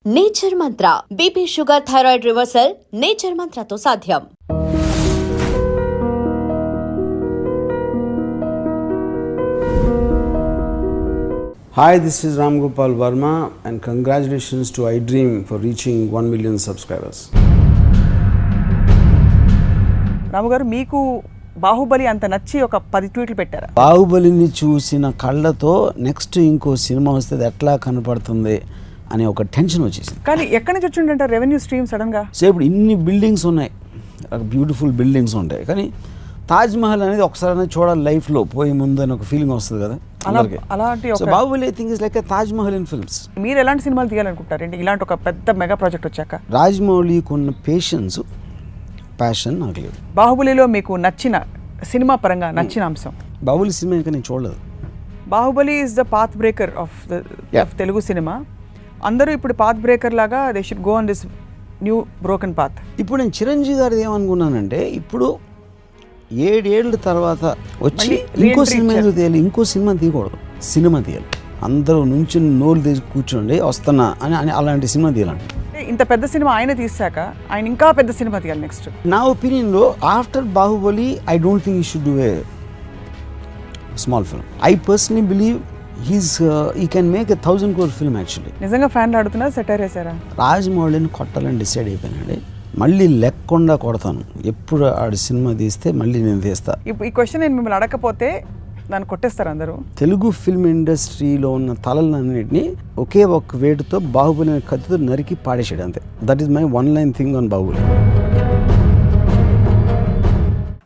Nature Mantra BP sugar thyroid reversal Nature మంత్రతో సాధ్యం. Hi, this is Ram Gopal Verma and congratulations to iDream for reaching 1 million subscribers. రాము గారు, మీకు బాహుబలి అంత నచ్చి ఒక 10 ట్వీట్లు పెట్టారా? బాహుబలిని చూసిన కళ్ళతో నెక్స్ట్ ఇంకో సినిమా వస్తే అది ఎట్లా కనపడుతుంది అనే ఒక టెన్షన్ వచ్చేసింది. కానీ ఎక్కడి నుంచి వచ్చిందంటే రెవెన్యూ స్ట్రీమ్ సడన్గా? సో ఇప్పుడు ఇన్ని బిల్డింగ్స్ ఉన్నాయి, బ్యూటిఫుల్ బిల్డింగ్స్ ఉంటాయి, కానీ తాజ్ మహల్ అనేది ఒకసారి చూడాలి లైఫ్లో పోయే ముందు అని ఒక ఫీలింగ్ వస్తుంది కదా అలాంటి. So Baahubali I think is like Taj Mahal in films. మీరు ఎలాంటి సినిమాలు తీయాలనుకుంటారండి ఇలాంటి ఒక పెద్ద మెగా ప్రాజెక్ట్ వచ్చాక? రాజమౌళికి ఉన్న పేషెన్స్, ప్యాషన్ నాకు లేదు. బాహుబలిలో మీకు నచ్చిన సినిమా పరంగా నచ్చిన అంశం? బాహుబలి సినిమా ఇంకా నేను చూడలేదు. Baahubali is the path breaker of Telugu cinema. అందరూ ఇప్పుడు పాత్ బ్రేకర్ లాగా they should go on this new broken path. ఇప్పుడు నేను చిరంజీవి గారిది ఏమనుకున్నానంటే, ఇప్పుడు 7 ఏళ్ళ తర్వాత వచ్చి ఇంకో సినిమా ఎందుకు తీయాలి, ఇంకో సినిమా తీయకూడదు, సినిమా తీయాలి. అందరూ నుంచి నోరు తీసి కూర్చోండి వస్తున్నా అని అలాంటి సినిమా తీయాలంటే. ఇంత పెద్ద సినిమా ఆయన తీసాక ఆయన ఇంకా పెద్ద సినిమా తీయాలి నెక్స్ట్. నా ఒపీనియన్లో after Baahubali I don't think you should do a small film. I personally believe he can make a 1,000 crore film actually. నిజంగా ఫ్యాన్లు ఆడుతున్నా సెటైర్ వేసారా? రాజమౌళిని కొట్టాలని డిసైడ్ అయిపోయినాడు. మళ్ళీ లెక్కకుండా కొడతాను, ఎప్పుడు ఆడి సినిమా తీస్తే మళ్ళీ నేను తీస్తా. ఇప్పుడు ఈ క్వశ్చన్ నేను మిమ్మల్ని అడగకపోతే దాన్ని కొట్టేస్తారు అందరూ. తెలుగు ఫిల్మ్ ఇండస్ట్రీలో ఉన్న తలలన్నింటినీ ఒకే ఒక వేటుతో బాహుబలి కత్తితో నరికి పాడేసాడు అంతే. That is my one line thing on Baahubali.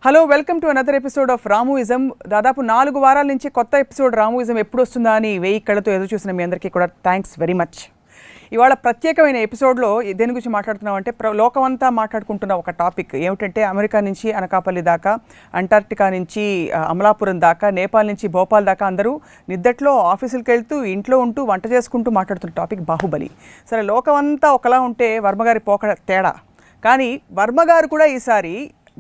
Hello, welcome to another episode of Ramuism. దాదాపు 4 వారాల నుంచి కొత్త ఎపిసోడ్ రామూయిజం ఎప్పుడు వస్తుందా అని 1000 కళ్ళతో ఎదురు చూసిన మీ అందరికీ కూడా థ్యాంక్స్ వెరీ మచ్. ఇవాళ ప్రత్యేకమైన ఎపిసోడ్లో దేని గురించి మాట్లాడుతున్నామంటే, లోకమంతా మాట్లాడుకుంటున్న ఒక టాపిక్ ఏమిటంటే, అమెరికా నుంచి అనకాపల్లి దాకా, అంటార్క్టికా నుంచి అమలాపురం దాకా, నేపాల్ నుంచి భోపాల్ దాకా అందరూ నిద్దట్లో ఆఫీసులకు వెళ్తూ ఇంట్లో ఉంటూ వంట చేసుకుంటూ మాట్లాడుతున్న టాపిక్ బాహుబలి. సరే, లోకమంతా ఒకలా ఉంటే వర్మగారి పోకడ తేడా. కానీ వర్మగారు కూడా ఈసారి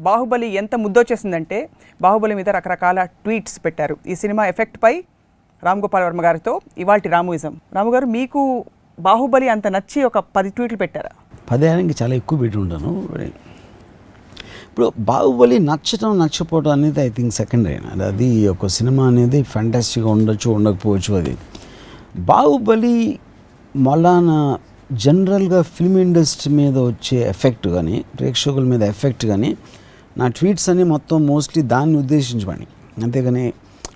బాహుబలి ఎంత ముద్దొచ్చేసిందంటే బాహుబలి మీద రకరకాల ట్వీట్స్ పెట్టారు. ఈ సినిమా ఎఫెక్ట్పై రామ్ గోపాల్ వర్మ గారితో ఇవాల్టి రామూయిజం. రాము గారు, మీకు బాహుబలి అంత నచ్చి ఒక 10 ట్వీట్లు పెట్టారా? 10 చాలా ఎక్కువ పెట్టి ఉంటాను. ఇప్పుడు బాహుబలి నచ్చటం నచ్చపోవడం అనేది ఐ థింక్ సెకండరీ. అది ఒక సినిమా అనేది ఫ్యాంటాస్టిక్గా ఉండొచ్చు, ఉండకపోవచ్చు. అది బాహుబలి మొలాన జనరల్గా ఫిల్మ్ ఇండస్ట్రీ మీద వచ్చే ఎఫెక్ట్ కానీ, ప్రేక్షకుల మీద ఎఫెక్ట్ కానీ, నా ట్వీట్స్ అన్ని మొత్తం మోస్ట్లీ దాన్ని ఉద్దేశించమని, అంతేగాని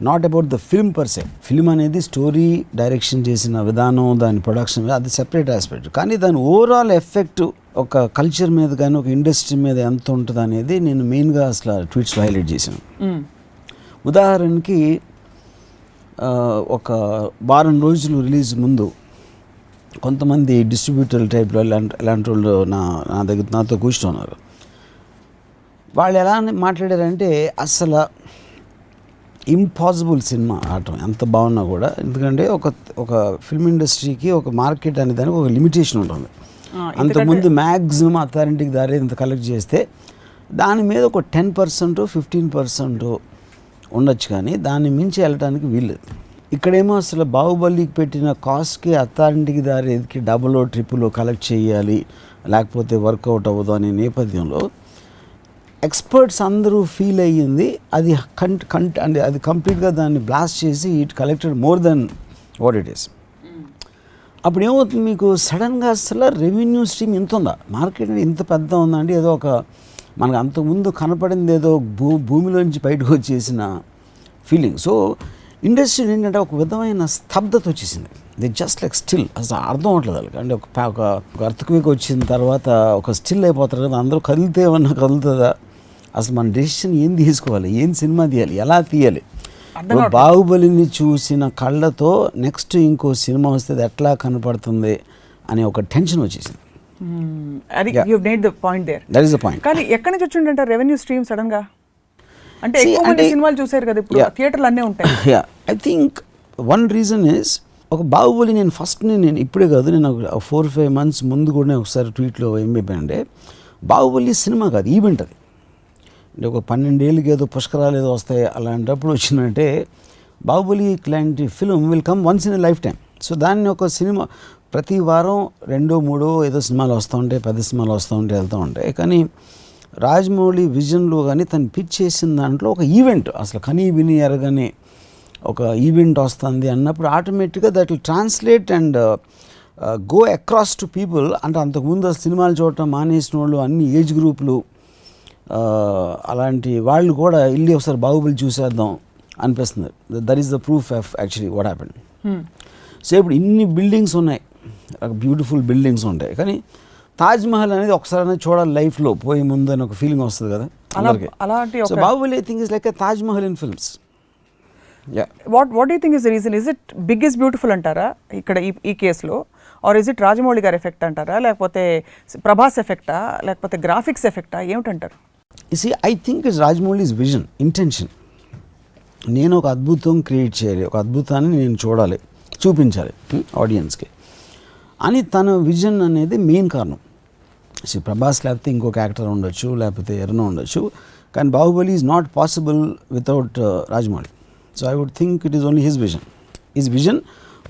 not about the film per se. Film అనేది స్టోరీ డైరెక్షన్ చేసిన విధానం, దాని ప్రొడక్షన్, అది సెపరేట్ ఆస్పెక్ట్. కానీ దాని ఓవరాల్ ఎఫెక్ట్ ఒక కల్చర్ మీద కానీ, ఒక ఇండస్ట్రీ మీద ఎంత ఉంటుంది అనేది నేను మెయిన్గా అసలు ట్వీట్స్లో హైలైట్ చేశాను. ఉదాహరణకి ఒక వారం రోజులు రిలీజ్ ముందు కొంతమంది డిస్ట్రిబ్యూటర్ టైప్లో ఇలాంటి వాళ్ళు నాతో కూర్చున్నారు. వాళ్ళు ఎలా మాట్లాడారంటే, అసలు ఇంపాసిబుల్ సినిమా ఆడటం ఎంత బాగున్నా కూడా, ఎందుకంటే ఒక ఫిల్మ్ ఇండస్ట్రీకి ఒక మార్కెట్ అనే దానికి ఒక లిమిటేషన్ ఉంటుంది. అంతకుముందు మ్యాక్సిమం అథారిటీకి దారి ఇంత కలెక్ట్ చేస్తే దాని మీద ఒక 10% 15% ఉండొచ్చు, కానీ దాన్ని మించి వెళ్ళడానికి వీల్లేదు. ఇక్కడేమో అసలు బాహుబలికి పెట్టిన కాస్ట్కి అథారిటీకి దారికి డబుల్ ట్రిపుల్ కలెక్ట్ చేయాలి, లేకపోతే వర్కౌట్ అవ్వదు అనే నేపథ్యంలో ఎక్స్పర్ట్స్ అందరూ ఫీల్ అయ్యింది అది అది కంప్లీట్గా దాన్ని బ్లాస్ట్ చేసి it collected more than what it is. అప్పుడు ఏమవుతుంది, మీకు సడన్గా అసలు రెవెన్యూ స్ట్రీమ్ ఇంత ఉందా, మార్కెట్ ఇంత పెద్ద ఉందండి. ఏదో ఒక మనకు అంతకుముందు కనపడింది ఏదో భూమిలోంచి బయటకు వచ్చేసిన ఫీలింగ్. సో ఇండస్ట్రీ ఏంటంటే ఒక విధమైన స్తబ్దత వచ్చేసింది. ది జస్ట్ లైక్ స్టిల్, అసలు అర్థం అవ్వట్లేదు వాళ్ళకి. అంటే ఒక అర్త్క్వేక్ వచ్చిన తర్వాత ఒక స్టిల్ అయిపోతారు కదా, అందరూ కదిలితే ఏమన్నా కదులుతుందా, అసలు మన డెసిషన్ ఏం తీసుకోవాలి, ఏం సినిమా తీయాలి, ఎలా తీయాలి. బాహుబలిని చూసిన కళ్ళతో నెక్స్ట్ ఇంకో సినిమా వస్తే అది ఎట్లా కనపడుతుంది అనే ఒక టెన్షన్ వచ్చేసింది. That is the point. కానీ ఎక్కడి నుంచి వచ్చిందంటే రెవెన్యూ స్ట్రీమ్ సడన్గా? అంటే ఎక్కువ మంది సినిమాలు చూసారు కదా, ఇప్పుడు థియేటర్లు అన్నీ ఉంటాయి. I think one reason is, ఒక బాహుబలి నేను ఇప్పుడే కాదు, నేను 4-5 months ముందు కూడా ఒకసారి ట్వీట్లో ఏం చెప్పానంటే, బాహుబలి సినిమా కాదు, ఈవెంట్. అది అంటే ఒక 12 ఏళ్ళకి ఏదో పుష్కరాలు ఏదో వస్తాయి, అలాంటప్పుడు వచ్చిందంటే బాహుబలి లాంటి film will come once in a life time. So దాన్ని ఒక సినిమా ప్రతి వారం 2-3 ఏదో సినిమాలు వస్తూ ఉంటాయి, పెద్ద సినిమాలు వస్తూ ఉంటాయి, వెళ్తూ ఉంటాయి. కానీ రాజమౌళి విజన్లో కానీ తను పిచ్ చేసిన దాంట్లో ఒక ఈవెంట్, అసలు కనీ విని ఎరగని ఒక ఈవెంట్ వస్తుంది అన్నప్పుడు ఆటోమేటిక్గా that will translate and go across to people. అంటే అంతకుముందు సినిమాలు చూడటం మానేసిన వాళ్ళు, అన్ని ఏజ్ గ్రూపులు, అలాంటి వాళ్ళు కూడా వెళ్ళి ఒకసారి బాహుబలి చూసేద్దాం అనిపిస్తుంది. That is the proof of actually what happened. So ఇప్పుడు ఇన్ని బిల్డింగ్స్ ఉన్నాయి, బ్యూటిఫుల్ బిల్డింగ్స్ ఉంటాయి, కానీ తాజ్మహల్ అనేది ఒకసారి చూడాలి లైఫ్లో పోయే ముందు అని ఒక ఫీలింగ్ వస్తుంది కదా అలాంటి. So Baahubali I think is like a Taj Mahal in films. What do think is the reason? Is it big is beautiful అంటారా ఇక్కడ ఈ కేసులో, ఆర్ ఇస్ ఇట్ రాజమౌళి గారి ఎఫెక్ట్ అంటారా, లేకపోతే ప్రభాస్ ఎఫెక్టా, లేకపోతే గ్రాఫిక్స్ ఎఫెక్టా, ఏమిటంటారు? I think it's Rajamouli's vision, intention. నేను ఒక అద్భుతం క్రియేట్ చేయాలి, ఒక అద్భుతాన్ని నేను చూడాలి, చూపించాలి ఆడియన్స్కి అని తన విజన్ అనేది మెయిన్ కారణం. ప్రభాస్ లేకపోతే ఇంకొక యాక్టర్ ఉండొచ్చు, లేకపోతే ఎవరైనా ఉండొచ్చు, కానీ Baahubali is not possible without Rajamouli. So I would think it is only his vision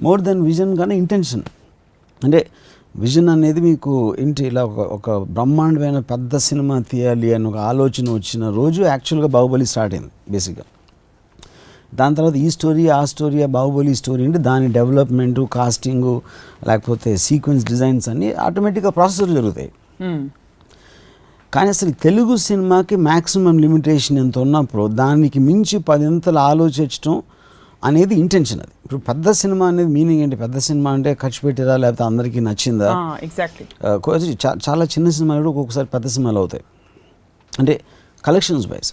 more than vision కానీ ఇంటెన్షన్. అంటే విజన్ అనేది మీకు ఏంటి, ఇలా ఒక బ్రహ్మాండమైన పెద్ద సినిమా తీయాలి అని ఒక ఆలోచన వచ్చిన రోజు యాక్చువల్గా బాహుబలి స్టార్ట్ అయింది బేసిక్గా. దాని తర్వాత ఈ స్టోరీ ఆ స్టోరీ, ఆ బాహుబలి స్టోరీ అంటే దాని డెవలప్మెంటు, కాస్టింగు, లేకపోతే సీక్వెన్స్ డిజైన్స్ అన్నీ ఆటోమేటిక్గా ప్రాసెసర్ జరుగుతాయి. కానీ అసలు తెలుగు సినిమాకి మ్యాక్సిమం లిమిటేషన్ ఎంత ఉన్నప్పుడు దానికి మించి 10 అంతలు ఆలోచించడం అనేది ఇంటెన్షన్. అది ఇప్పుడు పెద్ద సినిమా అనేది మీనింగ్ ఏంటి? పెద్ద సినిమా అంటే ఖర్చు పెట్టిరా, లేకపోతే అందరికీ నచ్చిందా? ఎగ్జాక్ట్లీ. చాలా చిన్న సినిమాలు కూడా ఒక్కొక్కసారి పెద్ద సినిమాలు అవుతాయి, అంటే కలెక్షన్స్ వైజ్.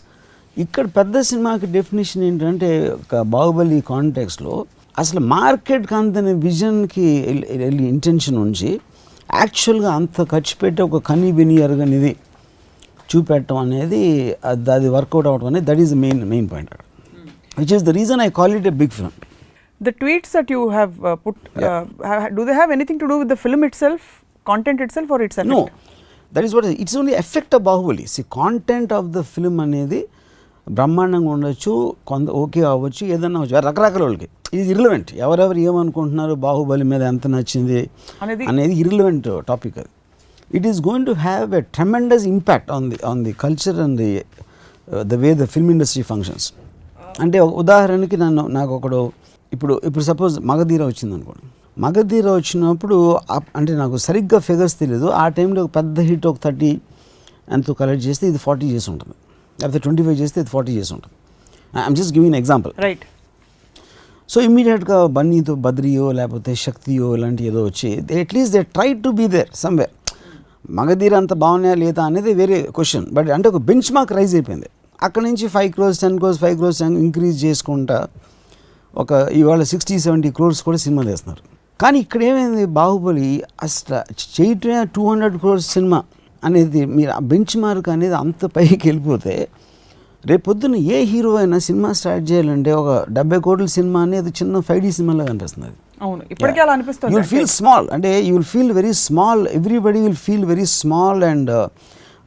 ఇక్కడ పెద్ద సినిమాకి డెఫినేషన్ ఏంటంటే ఒక బాహుబలి కాంటెక్స్లో అసలు మార్కెట్కి అంతని విజన్కి వెళ్ళి ఇంటెన్షన్ ఉంచి యాక్చువల్గా అంత ఖర్చు పెట్టి ఒక కనీ విని ఎరగనిది చూపెట్టడం అనేది అది వర్కౌట్ అవ్వడం అనేది that is the main point, which is the reason I call it a big film. The tweets that you have put, do they have anything to do with the film itself, content itself, or its effect? No, that is what it's only effect of Bahubali. See, content of the film అనేది బ్రహ్మాండంగా ఉండొచ్చు, కొంత okay అవ్వచ్చు, ఏదన్నా అవ్వచ్చు, రకరకాల వాళ్ళకి ఇది ఇర్రిలవెంట్. ఎవరెవరు ఏమనుకుంటున్నారు బాహుబలి మీద ఎంత నచ్చింది అనేది ఇర్రిలవెంట్ టాపిక్. అది it is going to have a tremendous impact on the culture and the way the film industry functions. అంటే ఉదాహరణకి నాకు ఒకడు ఇప్పుడు సపోజ్ మగధీర వచ్చింది అనుకోండి. మగధీర వచ్చినప్పుడు అంటే నాకు సరిగ్గా ఫిగర్స్ తెలియదు, ఆ టైంలో ఒక పెద్ద హిట్ ఒక 30 ఎంతో కలెక్ట్ చేస్తే ఇది 40 చేసి ఉంటుంది, లేకపోతే 25 చేస్తే ఇది 40 చేసి ఉంటుంది. I'm just giving example, right? So ఇమ్మీడియట్గా బన్నీతో బద్రియో లేకపోతే శక్తియో ఇలాంటి ఏదో వచ్చి at least they try to be there somewhere. Magadheera అంత బాగున్నాయా లేదా అనేది వేరే క్వశ్చన్, బట్ అంటే ఒక బెంచ్ మార్క్ రైజ్ అయిపోయింది. అక్కడ నుంచి 5 crores 10 crores 5 crores ఇంక్రీజ్ చేసుకుంటా ఒక ఇవాళ 60-70 crores కూడా సినిమాలు వేస్తున్నారు. కానీ ఇక్కడ ఏమైంది, బాహుబలి అసలు చేయటమే 200 crores సినిమా అనేది మీరు ఆ బెంచ్ మార్క్ అనేది అంత పైకి వెళ్ళిపోతే రేపొద్దున ఏ హీరో అయినా సినిమా స్టార్ట్ చేయాలంటే ఒక 70 crores సినిమా అనేది చిన్న 5D సినిమాలాగా అనిపిస్తుంది. అవును, ఇప్పటికే అలా అనిపిస్తుంది. యూ విల్ ఫీల్ స్మాల్, అంటే you will feel very small, everybody will feel very small. And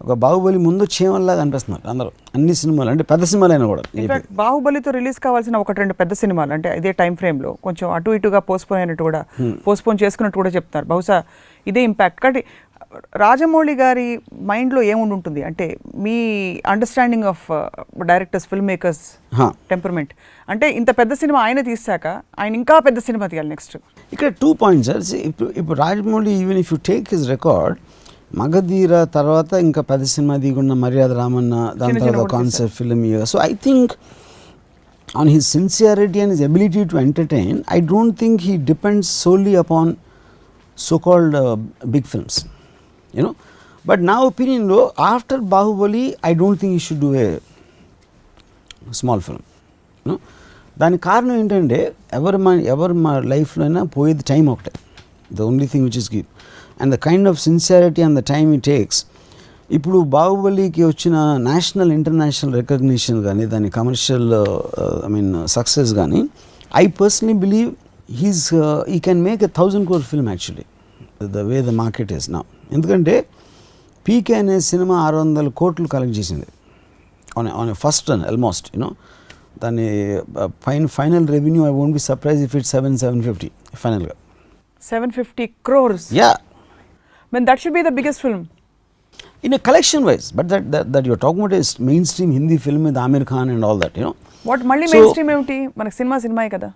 ఒక బాహుబలి ముందు చీమల్లాగా అనిపిస్తున్నారు అందరూ, అన్ని సినిమాలు అంటే పెద్ద సినిమాలైనా కూడా. ఇన్ఫాక్ట్ బాహుబలితో రిలీజ్ కావాల్సిన 1-2 పెద్ద సినిమాలు అంటే ఇదే టైం ఫ్రేమ్లో కొంచెం అటు ఇటుగా పోస్ట్పోన్ అయినట్టు కూడా, పోస్ట్పోన్ చేసుకున్నట్టు కూడా చెప్తున్నారు. బహుశా ఇదే ఇంపాక్ట్. కాబట్టి రాజమౌళి గారి మైండ్లో ఏముండి ఉంటుంది అంటే మీ understanding of directors, film makers temperament అంటే ఇంత పెద్ద సినిమా ఆయన తీసాక ఆయన ఇంకా పెద్ద సినిమా తీయాలి నెక్స్ట్. ఇక్కడ 2 points సార్. ఇప్పుడు Rajamouli even if you take his record, Magadheera తర్వాత ఇంకా పెద్ద సినిమా దిగున్న మర్యాద రామన్న, దాని తర్వాత concept film. So I think on his sincerity and his ability to entertain, I don't think he depends solely upon so called big films, you know. But నా ఒపీనియన్లో after Baahubali I don't think he should do a small film, you know. దానికి కారణం ఏంటంటే ఎవరు మా లైఫ్లో అయినా పోయేది టైం ఒకటే, the only thing which is give and the kind of sincerity and the time it takes. ఇప్పుడు బాహుబలికి వచ్చిన నేషనల్ ఇంటర్నేషనల్ రికగ్నిషన్ కానీ, దాని కమర్షియల్ సక్సెస్ కానీ, I personally believe he can make 1,000 crore film actually the way the market is now. ఎందుకంటే పీకే అనే సినిమా 600 crores collect చేసింది on a first run almost, you know. దాని final revenue I won't be surprise if it 750 ఫైనల్గా. 750 crores. Yeah. I mean, that should be the biggest film. In a collection wise, but that you're talking about is mainstream Hindi film with Amir Khan and all that, you know. What మళ్ళీ So- main stream ఏమిటి, మనకి సినిమాయే కదా.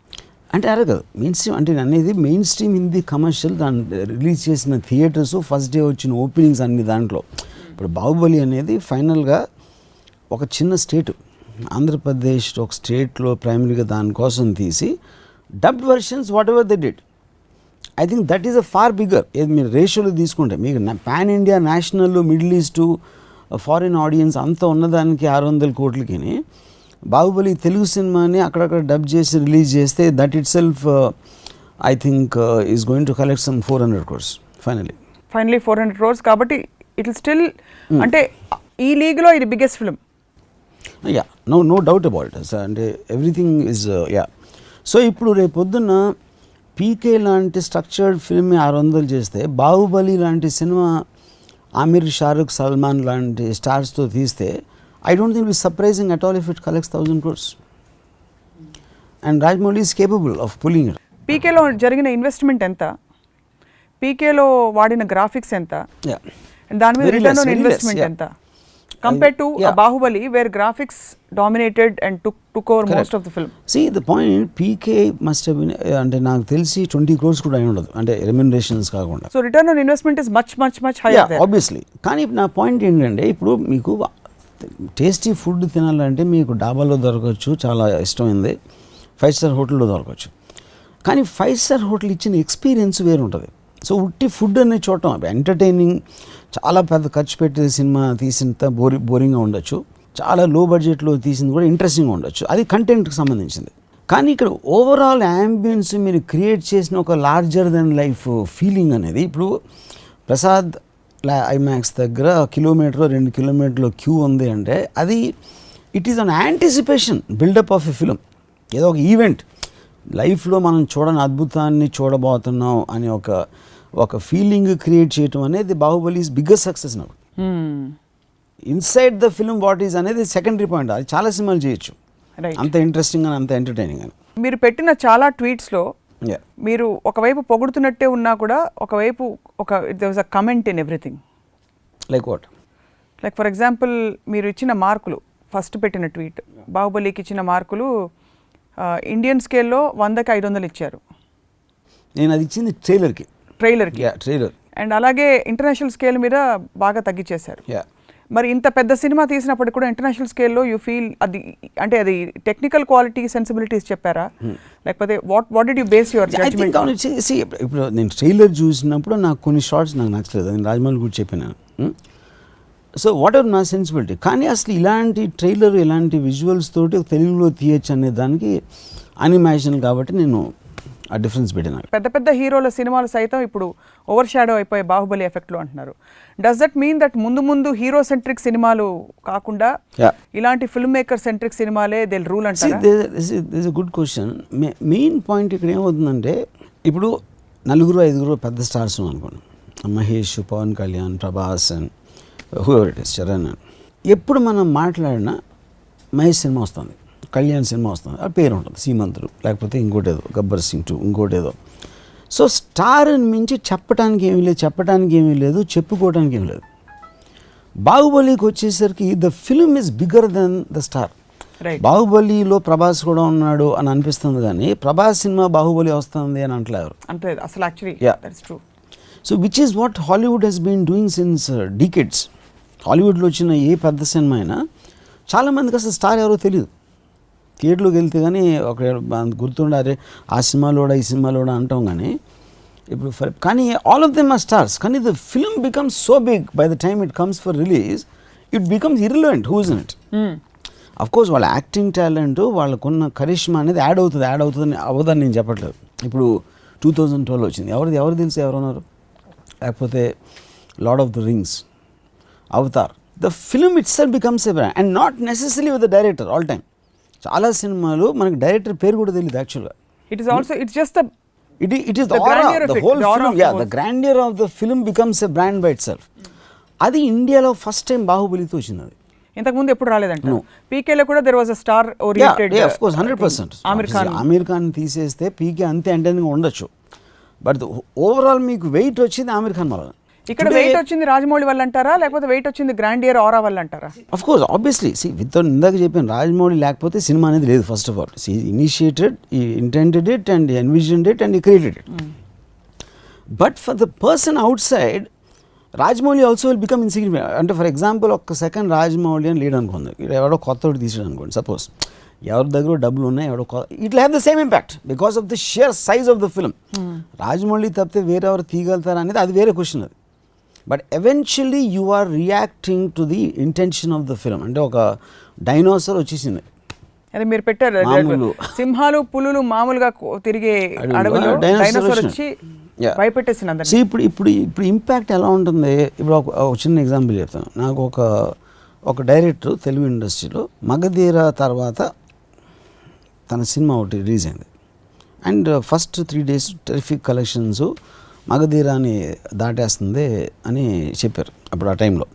అంటే అరే కదా main stream అంటే నేను అనేది మెయిన్ స్ట్రీమ్ హిందీ కమర్షియల్ దాన్ని రిలీజ్ చేసిన థియేటర్స్ ఫస్ట్ డే వచ్చిన ఓపెనింగ్స్ అన్ని దాంట్లో ఇప్పుడు బాహుబలి అనేది ఫైనల్గా ఒక చిన్న స్టేట్ ఆంధ్రప్రదేశ్ ఒక స్టేట్లో ప్రైమరీగా దానికోసం తీసి dubbed versions whatever they did I think that is a far bigger ఏది మీరు రేషియోలో తీసుకుంటే మీకు pan India national middle east foreign audience అంతా ఉన్నదానికి 600 కోట్లకి బాహుబలి తెలుగు సినిమాని అక్కడక్కడ డబ్ చేసి రిలీజ్ చేస్తే that itself I think is going to collect some 400 crores finally 400 crores కాబట్టి ఇట్ విల్ స్టిల్ అంటే ఈ లీగ్లో ఇది biggest film. Yeah no doubt about it అంటే ఎవ్రీథింగ్ ఈజ్ యా. సో ఇప్పుడు రేపు పొద్దున్న పీకే లాంటి స్ట్రక్చర్డ్ ఫిల్మ్ 600 చేస్తే బాహుబలి లాంటి సినిమా ఆమిర్, షారుఖ్, సల్మాన్ లాంటి స్టార్స్తో తీస్తే I don't think it surprising at all if it collects 1000 crores. And Rajamouli is capable of pulling it. పీకేలో జరిగిన ఇన్వెస్ట్మెంట్ ఎంత, పీకేలో వాడిన గ్రాఫిక్స్ ఎంత, యా and దాని మీద Very return less, on very investment less, ఎంత compare to yeah. Baahubali where graphics dominated and took over most of the film. See, the point, PK must have been, అంటే నాకు తెలిసి 20 crores కూడా అయి ఉండదు అంటే రెమ్యునరేషన్స్ కాకుండా. So return on investment is much higher there. Obviously. కానీ నా పాయింట్ ఏంటంటే ఇప్పుడు మీకు టేస్టీ ఫుడ్ తినాలంటే మీకు డాబాలో దొరకవచ్చు, చాలా ఇష్టమైంది, 5-star హోటల్లో దొరకవచ్చు. కానీ 5-star హోటల్ ఇచ్చిన ఎక్స్పీరియన్స్ వేరు ఉంటుంది. సో ఉట్టి ఫుడ్ అనేది చూడటం ఎంటర్టైనింగ్, చాలా పెద్ద ఖర్చు పెట్టి సినిమా తీసినంత బోరింగ్గా ఉండొచ్చు, చాలా లో బడ్జెట్లో తీసింది కూడా ఇంట్రెస్టింగ్గా ఉండొచ్చు, అది కంటెంట్కి సంబంధించింది. కానీ ఇక్కడ ఓవరాల్ యాంబియన్స్ మీరు క్రియేట్ చేసిన ఒక లార్జర్ దెన్ లైఫ్ ఫీలింగ్ అనేది ఇప్పుడు ప్రసాద్ ఐమాక్స్ దగ్గర 1-2 కిలోమీటర్ల క్యూ ఉంది అంటే అది it is an anticipation buildup of a film. ఏదో ఒక ఈవెంట్ లైఫ్లో మనం చూడని అద్భుతాన్ని చూడబోతున్నాం అని ఒక ఫీలింగ్ క్రియేట్ చేయటం అనేది బాహుబలిస్ బిగ్గెస్ట్ సక్సెస్ నాకు. Inside the film what is అనేది సెకండరీ పాయింట్. అది చాలా సినిమాలు చేయొచ్చు అంత ఇంట్రెస్టింగ్ అని, అంత ఎంటర్టైనింగ్ అని. మీరు పెట్టిన చాలా ట్వీట్స్లో మీరు ఒకవైపు పొగుడుతున్నట్టే ఉన్నా కూడా ఒకవైపు there was a comment in everything. Like what? Like for example మీరు ఇచ్చిన మార్కులు, ఫస్ట్ పెట్టిన ట్వీట్ బాహుబలికి ఇచ్చిన మార్కులు ఇండియన్ స్కేల్లో 100కి 500 ఇచ్చారు. నేను అది ఇచ్చింది ట్రైలర్కి. ట్రైలర్. అండ్ అలాగే ఇంటర్నేషనల్ స్కేల్ మీద బాగా తగ్గించేశారు. మరి ఇంత పెద్ద సినిమా తీసినప్పటికి కూడా ఇంటర్నేషనల్ స్కేల్లో యూ ఫీల్ అది అంటే అది టెక్నికల్ క్వాలిటీ సెన్సిబిలిటీస్ చెప్పారా, లేకపోతే what did you base your judgement? ఇప్పుడు నేను ట్రైలర్ చూసినప్పుడు నాకు కొన్ని షార్ట్స్ నాకు నచ్చలేదు, నేను రాజమౌళి కూడా చెప్పాను. సో వాట్ ఎవర్ నా సెన్సిబిలిటీ. కానీ అసలు ఇలాంటి ట్రైలర్, ఇలాంటి విజువల్స్ తోటి తెలుగులో తీయచ్చు అనే దానికి అనిమేషన్ కాబట్టి నేను ఆ డిఫరెన్స్ పెట్టినా. పెద్ద హీరోల సినిమాలు సైతం ఇప్పుడు ఓవర్ షాడో అయిపోయే బాహుబలి ఎఫెక్ట్లో అంటున్నారు. డస్ దట్ మీన్ దట్ ముందు హీరో సెంట్రిక్ సినిమాలు కాకుండా ఇలాంటి ఫిల్మ్ మేకర్ సెంట్రిక్ సినిమాలే దే రూల్ అంటారా? This a good question. Main point ఇక్కడ ఏమవుతుందంటే ఇప్పుడు 4-5 పెద్ద స్టార్స్ అనుకోండి, Mahesh, Pawan Kalyan, Prabhas and whoever it is, Charan. ఎప్పుడు మనం మాట్లాడినా మహేష్ సినిమా వస్తుంది, కళ్యాణ్ సినిమా వస్తుంది, ఆ పేరు ఉంటుంది, సీమంతుడు, లేకపోతే ఇంకోటి ఏదో గబ్బర్ సింగ్ 2, ఇంకోటి ఏదో. సో స్టార్ మించి చెప్పడానికి ఏమీ లేదు, చెప్పుకోవడానికి ఏమీ లేదు. బాహుబలికి వచ్చేసరికి the film is bigger than the star. బాహుబలిలో ప్రభాస్ కూడా ఉన్నాడు అని అనిపిస్తుంది, కానీ ప్రభాస్ సినిమా బాహుబలి వస్తుంది అని అంటలేరు అసలు. Actually that's true. So which is what Hollywood has been doing since decades. హాలీవుడ్లో వచ్చిన ఏ పెద్ద సినిమా అయినా చాలామందికి అసలు స్టార్ ఎవరో తెలియదు. థియేటర్లోకి వెళ్తే కానీ ఒక గుర్తుండారే ఆ సినిమాలోడా ఈ సినిమాలోడా అంటాం, కానీ ఇప్పుడు కానీ all of them are stars. కానీ the film becomes so big by the time it comes for release, it becomes irrelevant whose in it. Of course వాళ్ళ యాక్టింగ్ టాలెంట్, వాళ్ళకున్న కరిష్మా అనేది యాడ్ అవుతుంది అవ్వదని నేను చెప్పట్లేదు. ఇప్పుడు 2012 వచ్చింది, ఎవరు తెలిసి ఎవరున్నారు, లేకపోతే lord of the rings, Avatar. The film it self becomes a brand and not necessary with the director all time. చాలా సినిమాలు మనకి డైరెక్టర్ పేరు కూడా తెలియదు యాక్చువల్గా. It is just it is the aura, the whole film, the grandeur of the film becomes a brand by itself. అది ఇండియాలో first time బాహుబలితో వచ్చింది. అది ఇంతకుముందు ఎప్పుడు రాలేదంట. పీకేలో కూడా there was a star oriented, of course 100%. Aamir Khan తీసేస్తే పీకే అంతే ఎంటర్టైనింగ్ ఉండొచ్చు, బట్ ఓవరాల్ మీకు వెయిట్ వచ్చింది ఆమిర్ ఖాన్ వల్ల. ఇక్కడ వెయిట్ వచ్చింది రాజమౌళి వల్ల అంటారా, లేకపోతే వెయిట్ వచ్చింది గ్రాండియర్ ఆరా వల్ల అంటారా? అఫ్ కోర్స్ ఆబ్వియస్లీ వితౌట్ ఇందాక చెప్పాను రాజమౌళి లేకపోతే సినిమా అనేది లేదు. First of all initiated, he intended it and envisioned it and he created it. But for the person outside Rajamouli also will become insignificant. అంటే ఫర్ ఎగ్జాంపుల్ ఒక్క సెకండ్ రాజమౌళి అని లేడు అనుకోండి, ఎవడో కొత్తోడు తీసాడు అనుకోండి, సపోజ్ ఎవరి దగ్గర డబ్బులు ఉన్నాయి, ఎవడో it will have the same impact because of the sheer size of the film. Rajamouli తప్పితే వేరెవరు తీయగలుగుతారా అనేది అది వేరే క్వశ్చన్. అది but eventually you are reacting to the intention of the film. అంటే ఒక డైనోసార్ వచ్చేసింది, అదే మీరు పెట్టారు సింహాలు పులులు మామూలుగా తిరిగే అడవిలో డైనోసార్ వచ్చి భయపెట్టేసింది అందరినీ. ఇప్పుడు ఇంపాక్ట్ ఎలా ఉంటుంది? ఇప్పుడు ఒక చిన్న ఎగ్జాంపుల్ చెప్తాను. నాకు ఒక డైరెక్టర్ తెలుగు ఇండస్ట్రీలో మగధీర తర్వాత తన సినిమా ఒకటి రిలీజ్ అయింది and first 3 days terrific collections, మగధీరాని దాటేస్తుంది అని చెప్పారు అప్పుడు ఆ టైంలో.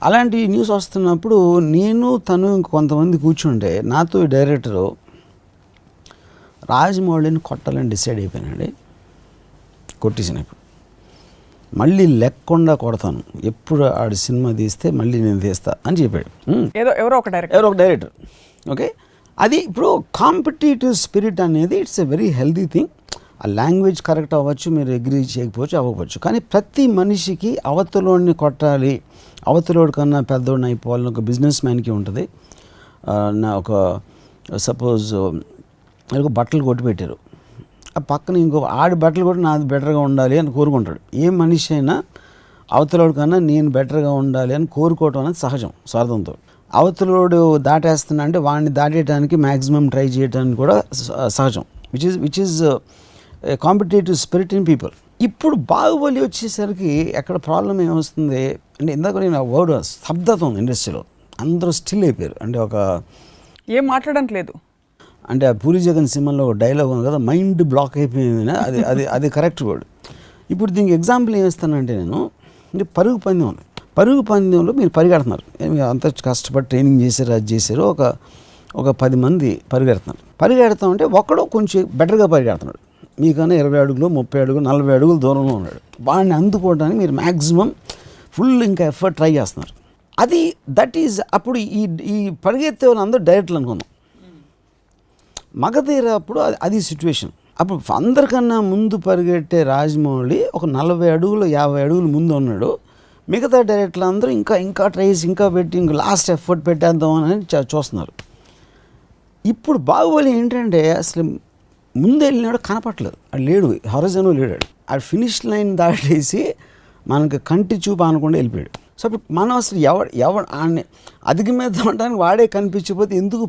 అలాంటి న్యూస్ వస్తున్నప్పుడు నేను తను కొంతమంది కూర్చుంటే నాతో ఈ డైరెక్టరు రాజమౌళిని కొట్టాలని డిసైడ్ అయిపోయానండి. కొట్టేసినప్పుడు మళ్ళీ లెక్కకుండా కొడతాను, ఎప్పుడు ఆడి సినిమా తీస్తే మళ్ళీ నేను తీస్తా అని చెప్పాడు. ఎవరో ఒక డైరెక్టర్. ఓకే, అది ఇప్పుడు కాంపిటేటివ్ స్పిరిట్ అనేది it's a very healthy thing. ఆ లాంగ్వేజ్ కరెక్ట్ అవ్వచ్చు, మీరు అగ్రీ చేయకపోవచ్చు, అవ్వకపోవచ్చు, కానీ ప్రతి మనిషికి అవతలోడిని కొట్టాలి, అవతలోడి కన్నా పెద్దోడిని అయిపోవాలని ఒక బిజినెస్ మ్యాన్కి ఉంటుంది. నా ఒక సపోజ్ ఒక బట్టలు కొట్టి పెట్టారు, ఆ పక్కన ఇంకో ఆడి బట్టలు కూడా నాది బెటర్గా ఉండాలి అని కోరుకుంటాడు. ఏ మనిషి అయినా అవతలోడి కన్నా నేను బెటర్గా ఉండాలి అని కోరుకోవటం అనేది సహజం, స్వార్థంతో. అవతలోడు దాటేస్తున్నా అంటే వాడిని దాటేయడానికి మ్యాక్సిమం ట్రై చేయడానికి కూడా సహజం, which is competitive spirit in people. ఇప్పుడు బాహుబలి వచ్చేసరికి ఎక్కడ ప్రాబ్లం ఏమొస్తుంది అంటే, ఇందాక నేను ఆ వర్డ్ స్తబ్దత ఉంది ఇండస్ట్రీలో, అందరూ స్టిల్ అయిపోయారు. అంటే ఒక ఏం మాట్లాడడానికి లేదు. అంటే ఆ పూరి జగన్ సినిమాలో ఒక డైలాగ్ ఉంది కదా, మైండ్ బ్లాక్ అయిపోయింది, అది కరెక్ట్ వర్డ్. ఇప్పుడు దీనికి ఎగ్జాంపుల్ ఏమిస్తానంటే నేను, అంటే పరుగు పందెం ఉంది. పరుగు పందెంలో మీరు పరిగెడుతున్నారు, అంత కష్టపడి ట్రైనింగ్ చేశారు, అది చేశారు, ఒక 10 మంది పరిగెడుతాం అంటే ఒకడు కొంచెం బెటర్గా పరిగెడుతున్నాడు, మీకన్నా 20 అడుగులు 30 అడుగులు 40 అడుగులు దూరంలో ఉన్నాడు. వాడిని అందుకోవడానికి మీరు మ్యాక్సిమం ఫుల్ ఇంకా ఎఫర్ట్ ట్రై చేస్తున్నారు. దట్ ఈజ్ అప్పుడు ఈ పరిగెత్తే వాళ్ళు అందరూ డైరెక్ట్లు అనుకున్నాం. మగధీర అప్పుడు అది సిచ్యువేషన్. అప్పుడు అందరికన్నా ముందు పరిగెట్టే రాజమౌళి ఒక 40 అడుగులు 50 అడుగులు ముందు ఉన్నాడు. మిగతా డైరెక్టర్లు అందరూ ఇంకా ట్రైస్ ఇంకా పెట్టి ఇంకా లాస్ట్ ఎఫర్ట్ పెట్టేద్దాం అని చూస్తున్నారు. ఇప్పుడు బాహుబలి ఏంటంటే అసలు ముందు వెళ్ళినాడు కనపట్లేదు, అది లేడు, హొరైజన్ లేడు, అది ఫినిష్ లైన్ దాటేసి మనకి కంటి చూపు అనకుండా వెళ్ళిపోయాడు. సో అప్పుడు మనం అసలు ఎవడు అధిగమిద్దామంటానికి వాడే కనిపించకపోతే ఎందుకు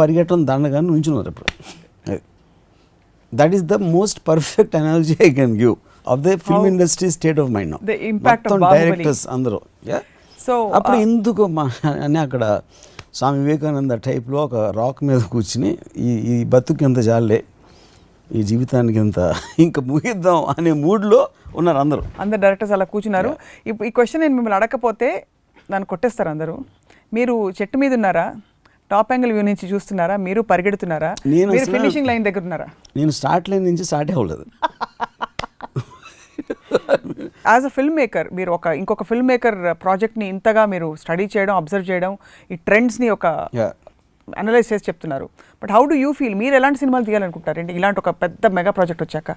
పరిగెట్టడం దండగా నుంచున్నారు. ఇప్పుడు that is the most perfect analogy I can give of the film industry state of mind. మొత్తం డైరెక్టర్స్ అందరూ అప్పుడు ఎందుకు అని అక్కడ స్వామి వివేకానంద టైప్లో ఒక రాక్ మీద కూర్చుని ఈ బతుకు ఎంత జాలే, ఈ జీవితానికి ఎంత ఇంకా ముగిద్దాం అనే మూడ్లో ఉన్నారు అందరూ డైరెక్టర్స్ అలా కూర్చున్నారు. ఇప్పుడు ఈ క్వశ్చన్ నేను మిమ్మల్ని అడగకపోతే దాన్ని కొట్టేస్తారు అందరూ. మీరు చెట్టు మీద ఉన్నారా, టాప్ యాంగిల్ వ్యూ నుంచి చూస్తున్నారా, మీరు పరిగెడుతున్నారా, మీరు ఫినిషింగ్ లైన్ దగ్గర ఉన్నారా? నేను స్టార్ట్ లైన్ నుంచి స్టార్ట్ అవ్వలేదు. యాజ్ అ ఫిల్మ్ మేకర్ మీరు ఇంకొక ఫిల్మ్ మేకర్ ప్రాజెక్ట్ని ఇంతగా మీరు స్టడీ చేయడం, అబ్జర్వ్ చేయడం, ఈ ట్రెండ్స్ని అనలైజ్ చేసి చెప్తున్నారు. But how do you feel? మీరు ఎలాంటి సినిమాలు తీయాలనుకుంటారు ఏంటి ఇలాంటి ఒక పెద్ద మెగా ప్రాజెక్ట్ వచ్చాక?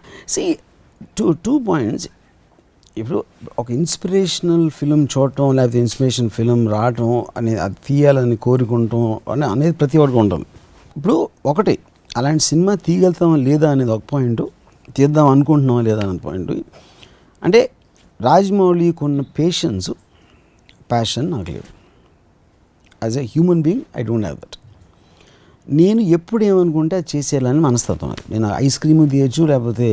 Two points. ఇప్పుడు ఒక ఇన్స్పిరేషనల్ ఫిలిం చూడటం, లేకపోతే ఇన్స్పిరేషన్ ఫిలిం రావటం అనేది, అది తీయాలని కోరుకుంటాం అనేది ప్రతి ఒక్కరికి ఉంటుంది. ఇప్పుడు ఒకటి అలాంటి సినిమా తీయగలుగుతామా లేదా అనేది ఒక పాయింట్, తీద్దాం అనుకుంటున్నామా లేదా అనే పాయింట్. అంటే రాజమౌళికి ఉన్న పేషెన్స్, ప్యాషన్ నాకు లేదు. As a human being I don't have that. నేను ఎప్పుడు ఏమనుకుంటే అది చేసేయాలని మనస్తత్వం. అది నేను ఐస్ క్రీము తీయచ్చు, లేకపోతే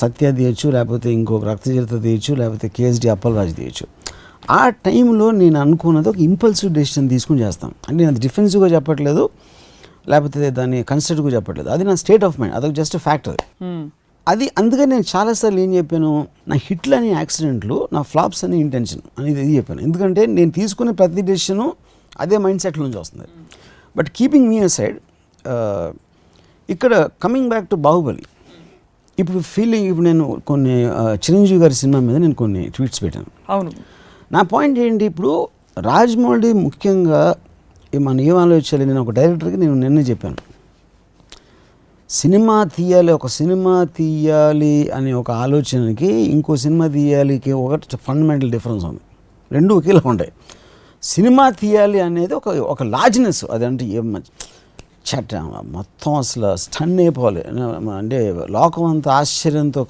సత్య తీయచ్చు, లేకపోతే ఇంకొక రక్తచరిత్ర తీయచ్చు, లేకపోతే కేఎస్డి అప్పలరాజు తీయచ్చు. ఆ టైంలో నేను అనుకున్నది ఒక ఇంపల్సివ్ డెసిషన్ తీసుకుని చేస్తాను. అంటే నేను అది డిఫెన్సివ్గా చెప్పట్లేదు, లేకపోతే దాన్ని కన్సిడర్గా చెప్పట్లేదు, అది నా స్టేట్ ఆఫ్ మైండ్, అదొక జస్ట్ ఫ్యాక్టర్. అది అందుకని నేను చాలాసార్లు ఏం చెప్పాను, నా హిట్లు అనే యాక్సిడెంట్లు, నా ఫ్లాప్స్ అనే ఇంటెన్షన్ అనేది ఇది చెప్పాను. ఎందుకంటే నేను తీసుకునే ప్రతి డెసిషను అదే మైండ్ సెట్ నుంచి వస్తుంది. బట్ కీపింగ్ మీ అసైడ్, ఇక్కడ కమింగ్ బ్యాక్ టు బాహుబలి, ఇప్పుడు నేను కొన్ని చిరంజీవి గారి సినిమా మీద నేను కొన్ని ట్వీట్స్ పెట్టాను. అవును, నా పాయింట్ ఏంటి, ఇప్పుడు రాజమౌళి ముఖ్యంగా మనం ఏం ఆలోచించాలి, నేను ఒక డైరెక్టర్కి నేను నిన్నే చెప్పాను, ఒక సినిమా తీయాలి అనే ఒక ఆలోచనకి ఇంకో సినిమా తీయాలికి ఒక ఫండమెంటల్ డిఫరెన్స్ ఉంది. రెండు ఒకేలా ఉంటాయి. సినిమా తీయాలి అనేది ఒక లార్జ్నెస్, అదంటే మొత్తం అసలు స్టన్ అయిపోవాలి, అంటే లోకం అంతా ఆశ్చర్యంతో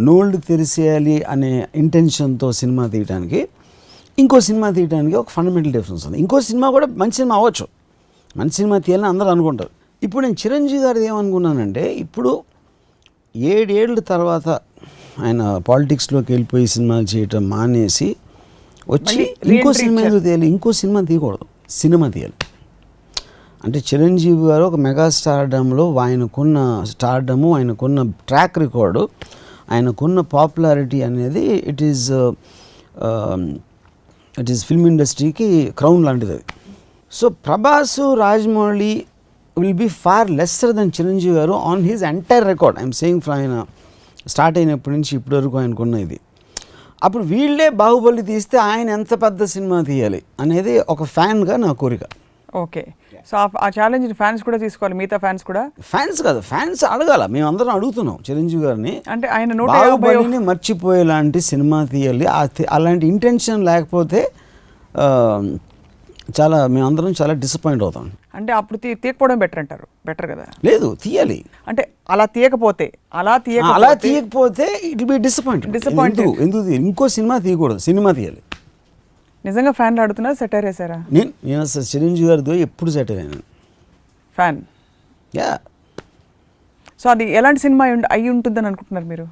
నోళ్ళు తెరిసేయాలి అనే ఇంటెన్షన్తో సినిమా తీయడానికి ఇంకో సినిమా తీయడానికి ఒక ఫండమెంటల్ డిఫరెన్స్ ఉంది. ఇంకో సినిమా కూడా మంచి సినిమా అవ్వచ్చు, మంచి సినిమా తీయాలని అందరూ అనుకుంటారు. ఇప్పుడు నేను చిరంజీవి గారిది ఏమనుకున్నానంటే, ఇప్పుడు 7 ఏళ్ళ తర్వాత ఆయన పాలిటిక్స్లోకి వెళ్ళిపోయి సినిమాలు చేయటం మానేసి వచ్చి ఇంకో సినిమా తీయాలి, ఇంకో సినిమా తీయకూడదు, సినిమా తీయాలి. అంటే చిరంజీవి గారు ఒక మెగా స్టార్డమ్లో ఆయనకున్న స్టార్డము, ఆయనకున్న ట్రాక్ రికార్డు, ఆయనకున్న పాపులారిటీ అనేది ఇట్ ఈజ్ ఫిల్మ్ ఇండస్ట్రీకి క్రౌన్ లాంటిది అది. So Prabhas, Rajamouli will be far lesser than Chiranjeevi garu on his entire record. I'm saying from ఆయన స్టార్ట్ అయినప్పటి నుంచి ఇప్పటి వరకు ఆయనకున్న ఇది. అప్పుడు వీళ్ళే బాహుబలి తీస్తే ఆయన ఎంత పెద్ద సినిమా తీయాలి అనేది ఒక ఫ్యాన్గా నా కోరిక. ఓకే, సో ఆ ఛాలెంజ్ ఫ్యాన్స్ కూడా తీసుకోవాలి, మిగతా ఫ్యాన్స్ కూడా. ఫ్యాన్స్ కాదు, ఫ్యాన్స్ అడగాల, మేము అందరం అడుగుతున్నాం చిరంజీవి గారిని, అంటే ఆయన బాహుబలిని మర్చిపోయేలాంటి సినిమా తీయాలి. అలాంటి ఇంటెన్షన్ లేకపోతే మేమందరం చాలా డిసప్పాయింట్ అవుతాం. అంటే అప్పుడు తీయకపోవడం బెటర్ అంటారు, బెటర్ కదా? లేదు, తీయాలి. అంటే అలా తీయకపోతే ఇట్ బి డిసప్పాయింటెడ్. ఎందుకు ఇంకో సినిమా తీయకూడదు, సినిమా తీయాలి. నిజంగా ఫ్యాన్లు ఆడుతున్నారు, సెటైర్ వేసారా? నేను అసలు చిరంజీవి గారితో ఎప్పుడు సెటైర్ అయినాను, ఫ్యాన్. యా. సో అది ఎలాంటి సినిమా అయి ఉంటుందని అనుకుంటున్నారు మీరు?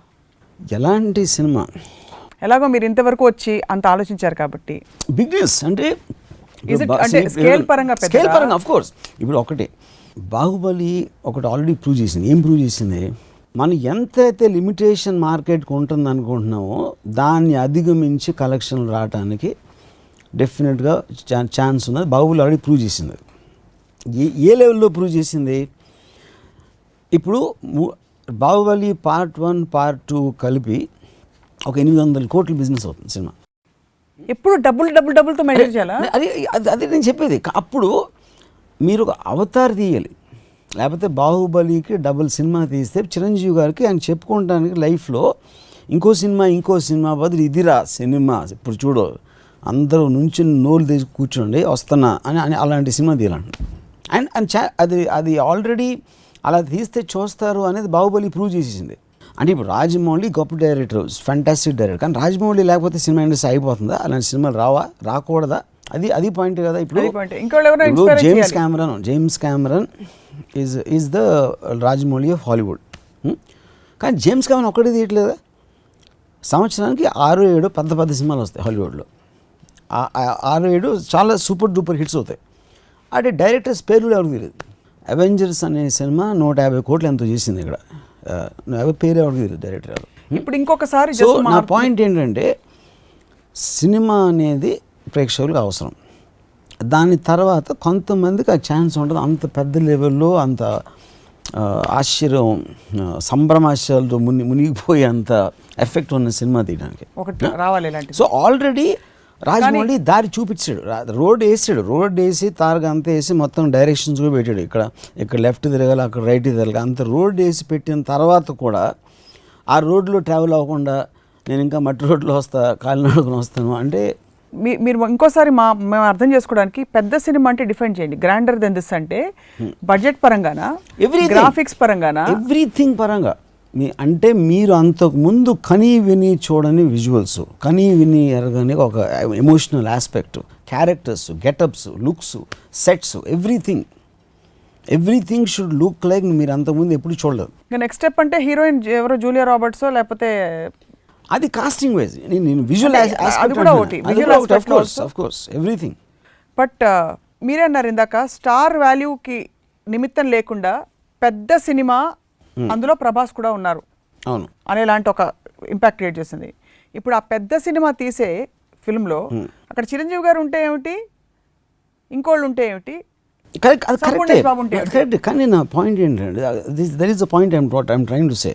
ఎలాంటి సినిమా? ఎలాగో మీరు ఇంతవరకు వచ్చి అంత ఆలోచించారు కాబట్టి. బిగ్నెస్ అంటే స్కేల్ పరంగా ఆఫ్ కోర్స్. ఇప్పుడు ఒకటి బాహుబలి ఒకటి ఆల్రెడీ ప్రూవ్ చేసింది. ఏం ప్రూవ్ చేసింది? మనం ఎంతైతే లిమిటేషన్ మార్కెట్కి ఉంటుంది అనుకుంటున్నామో దాన్ని అధిగమించి కలెక్షన్లు రావడానికి డెఫినెట్గా ఛాన్స్ ఉన్నది. బాహుబలి ఆల్రెడీ ప్రూవ్ చేసింది. ఏ లెవెల్లో ప్రూవ్ చేసింది? ఇప్పుడు బాహుబలి పార్ట్ 1, పార్ట్ 2 కలిపి ఒక 800 కోట్ల బిజినెస్ అవుతుంది సినిమా. ఎప్పుడు డబ్బులతో మెజర్ చేయాలా? అది నేను చెప్పేది. అప్పుడు మీరు ఒక అవతార్ తీయాలి, లేకపోతే బాహుబలికి డబుల్ సినిమా తీస్తే చిరంజీవి గారికి ఆయన చెప్పుకోవడానికి లైఫ్లో ఇంకో సినిమా బదులు ఇదిరా సినిమా, ఇప్పుడు చూడు అందరూ నుంచి నోళ్ళు తీసి కూర్చోండి వస్తున్నా అని అలాంటి సినిమా తీయాలంట. అండ్ అది ఆల్రెడీ అలా తీస్తే చూస్తారు అనేది బాహుబలి ప్రూవ్ చేసేసింది. అంటే ఇప్పుడు రాజమౌళి గొప్ప డైరెక్టర్, ఫ్యాంటాస్టిక్ డైరెక్టర్, కానీ రాజమౌళి లేకపోతే సినిమా ఇండస్ట్రీ అయిపోతుందా? అలాంటి సినిమాలు రాకూడదా? అది పాయింట్ కదా. ఇప్పుడు James Cameron is the Rajamouli of Hollywood. కానీ జేమ్స్ కెమెరన్ ఒక్కడే తీయట్లేదా? సంవత్సరానికి 6-7 పెద్ద సినిమాలు వస్తాయి హాలీవుడ్లో. 6-7 చాలా సూపర్ డూపర్ హిట్స్ అవుతాయి. అంటే డైరెక్టర్స్ పేర్లు ఎవరికి తెలియదు. అవెంజర్స్ అనే సినిమా 150 కోట్లు ఎంతో చేసింది. ఇక్కడ పేరు ఎవరికి తెలియదు, డైరెక్టర్ ఎవరు. ఇప్పుడు ఇంకొకసారి నా పాయింట్ ఏంటంటే సినిమా అనేది ప్రేక్షకులకు అవసరం. దాని తర్వాత కొంతమందికి ఆ ఛాన్స్ ఉంటుంది. అంత పెద్ద లెవెల్లో అంత ఆశ్చర్యం సంభ్రమాశ్యాలతో మునిగిపోయి అంత ఎఫెక్ట్ ఉన్న సినిమా తీయడానికి ఒకటి రావాలి ఇలాంటి. సో ఆల్రెడీ రాజమౌళి దారి చూపించాడు, రోడ్ వేసి తారగా అంతా వేసి మొత్తం డైరెక్షన్స్ కూడా పెట్టాడు. ఇక్కడ లెఫ్ట్ తిరగాలి, అక్కడ రైట్ తిరగాలి, అంత రోడ్ వేసి పెట్టిన తర్వాత కూడా ఆ రోడ్లో ట్రావెల్ అవ్వకుండా నేను ఇంకా మట్టి రోడ్లో కాలినడకను వస్తాను అంటే మీరు ఇంకోసారి మేము అర్థం చేసుకోవడానికి పెద్ద సినిమా అంటే డిఫైన్ చేయండి. గ్రాండర్ దెన్ దిస్ అంటే బడ్జెట్ పరంగానా, గ్రాఫిక్స్ పరంగానా, ఎవ్రీథింగ్ పరంగా. అంటే మీరు అంతకుముందు కనీ విని చూడని విజువల్స్, కనీ విని ఎరగని ఒక emotional aspect, characters, getups, looks, sets, everything should look like మీరు అంతకుముందు ఎప్పుడు చూడలేదు. నెక్స్ట్ స్టెప్ అంటే హీరోయిన్ ఎవరో జూలియా రాబర్ట్సో లేకపోతే అది కాస్టింగ్ వైజ్, నేను విజువల్ ఎవ్రీథింగ్. బట్ మీరే అన్నారు ఇందాక స్టార్ వాల్యూకి నిమిత్తం లేకుండా పెద్ద సినిమా అందులో ప్రభాస్ కూడా ఉన్నారు అవును అనేలాంటి ఒక ఇంపాక్ట్ క్రియేట్ చేసింది. ఇప్పుడు ఆ పెద్ద సినిమా తీసే ఫిల్మ్లో అక్కడ చిరంజీవి గారు ఉంటే ఏమిటి, ఇంకోళ్ళు ఉంటే ఏమిటి, కరెక్ట్, అది సంపూర్ణేష్ కరెక్టే, బాబు ఉంటే కరెక్ట్. కానీ నా పాయింట్ ఏంటంటే that is the point I'm trying to సే.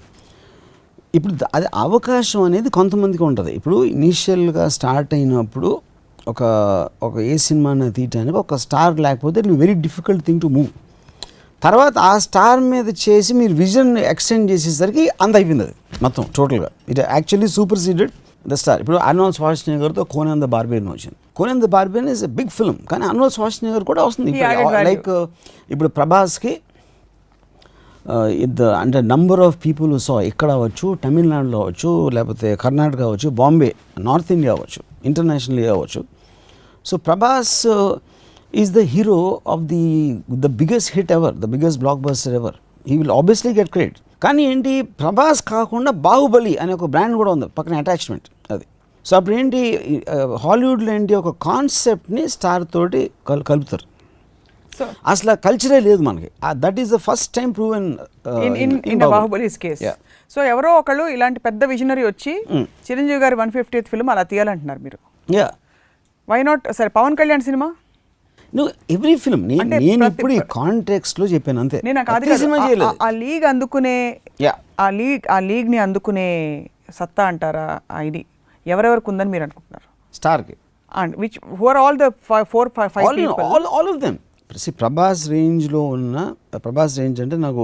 ఇప్పుడు అది అవకాశం అనేది కొంతమందికి ఉంటుంది. ఇప్పుడు ఇనీషియల్గా స్టార్ట్ అయినప్పుడు ఒక ఏ సినిమాని తీయటానికి ఒక స్టార్ లేకపోతే it very difficult thing to move. తర్వాత ఆ స్టార్ మీద చేసి మీరు విజన్ ఎక్స్టెండ్ చేసేసరికి అంత అయిపోయింది అది మొత్తం టోటల్గా. It actually super seeded the star. ఇప్పుడు అర్నాల్డ్ ష్వార్జ్నెగర్తో కోనాన్ ద బార్బియన్ వచ్చింది. Conan the barbarian is a big film, కానీ అర్నాల్డ్ ష్వార్జ్నెగర్ కూడా వస్తుంది. లైక్ ఇప్పుడు ప్రభాస్కి అంటే నంబర్ ఆఫ్ పీపుల్ సో ఇక్కడ అవ్వచ్చు, తమిళనాడులో అవ్వచ్చు, లేకపోతే కర్ణాటక అవ్వచ్చు, బాంబే, నార్త్ ఇండియా అవ్వచ్చు, ఇంటర్నేషనల్ అవ్వచ్చు. So Prabhas is the hero of the biggest hit ever, the biggest block buster ever. He will obviously get credit. కానీ ఏంటి, ప్రభాస్ కాకుండా బాహుబలి అనే ఒక బ్రాండ్ కూడా ఉంది పక్కన అటాచ్మెంట్ అది. సో అప్పుడు ఏంటి, హాలీవుడ్లో ఏంటి ఒక కాన్సెప్ట్ని స్టార్ తోటి కలుపుతారు. అసలు కల్చరే లేదు మనకి. That is the first time proven in Baahubali's case. So ఎవరో ఒకళ్ళు ఇలాంటి పెద్ద విజనరీ వచ్చి చిరంజీవి గారి 150th ఫిల్మ్ అలా తీయాలంటున్నారు మీరు. Why not? సరే, పవన్ కళ్యాణ్ సినిమా నువ్వు ఎవ్రీ ఫిల్మ్ నేను ఇప్పుడు ఈ కాంటెక్స్ట్ లో చెప్పాను అంతే. నేను ఆ లీగ్ అందుకునే ఆ లీగ్ ని అందుకునే సత్తా అంటారా ఇది ఎవరెవరికి ఉందని మీరు అనుకుంటున్నారు? స్టార్కి and which who are all the 4-5 people? All of them. Prabhas రేంజ్లో ఉన్న ప్రభాస్ రేంజ్ అంటే నాకు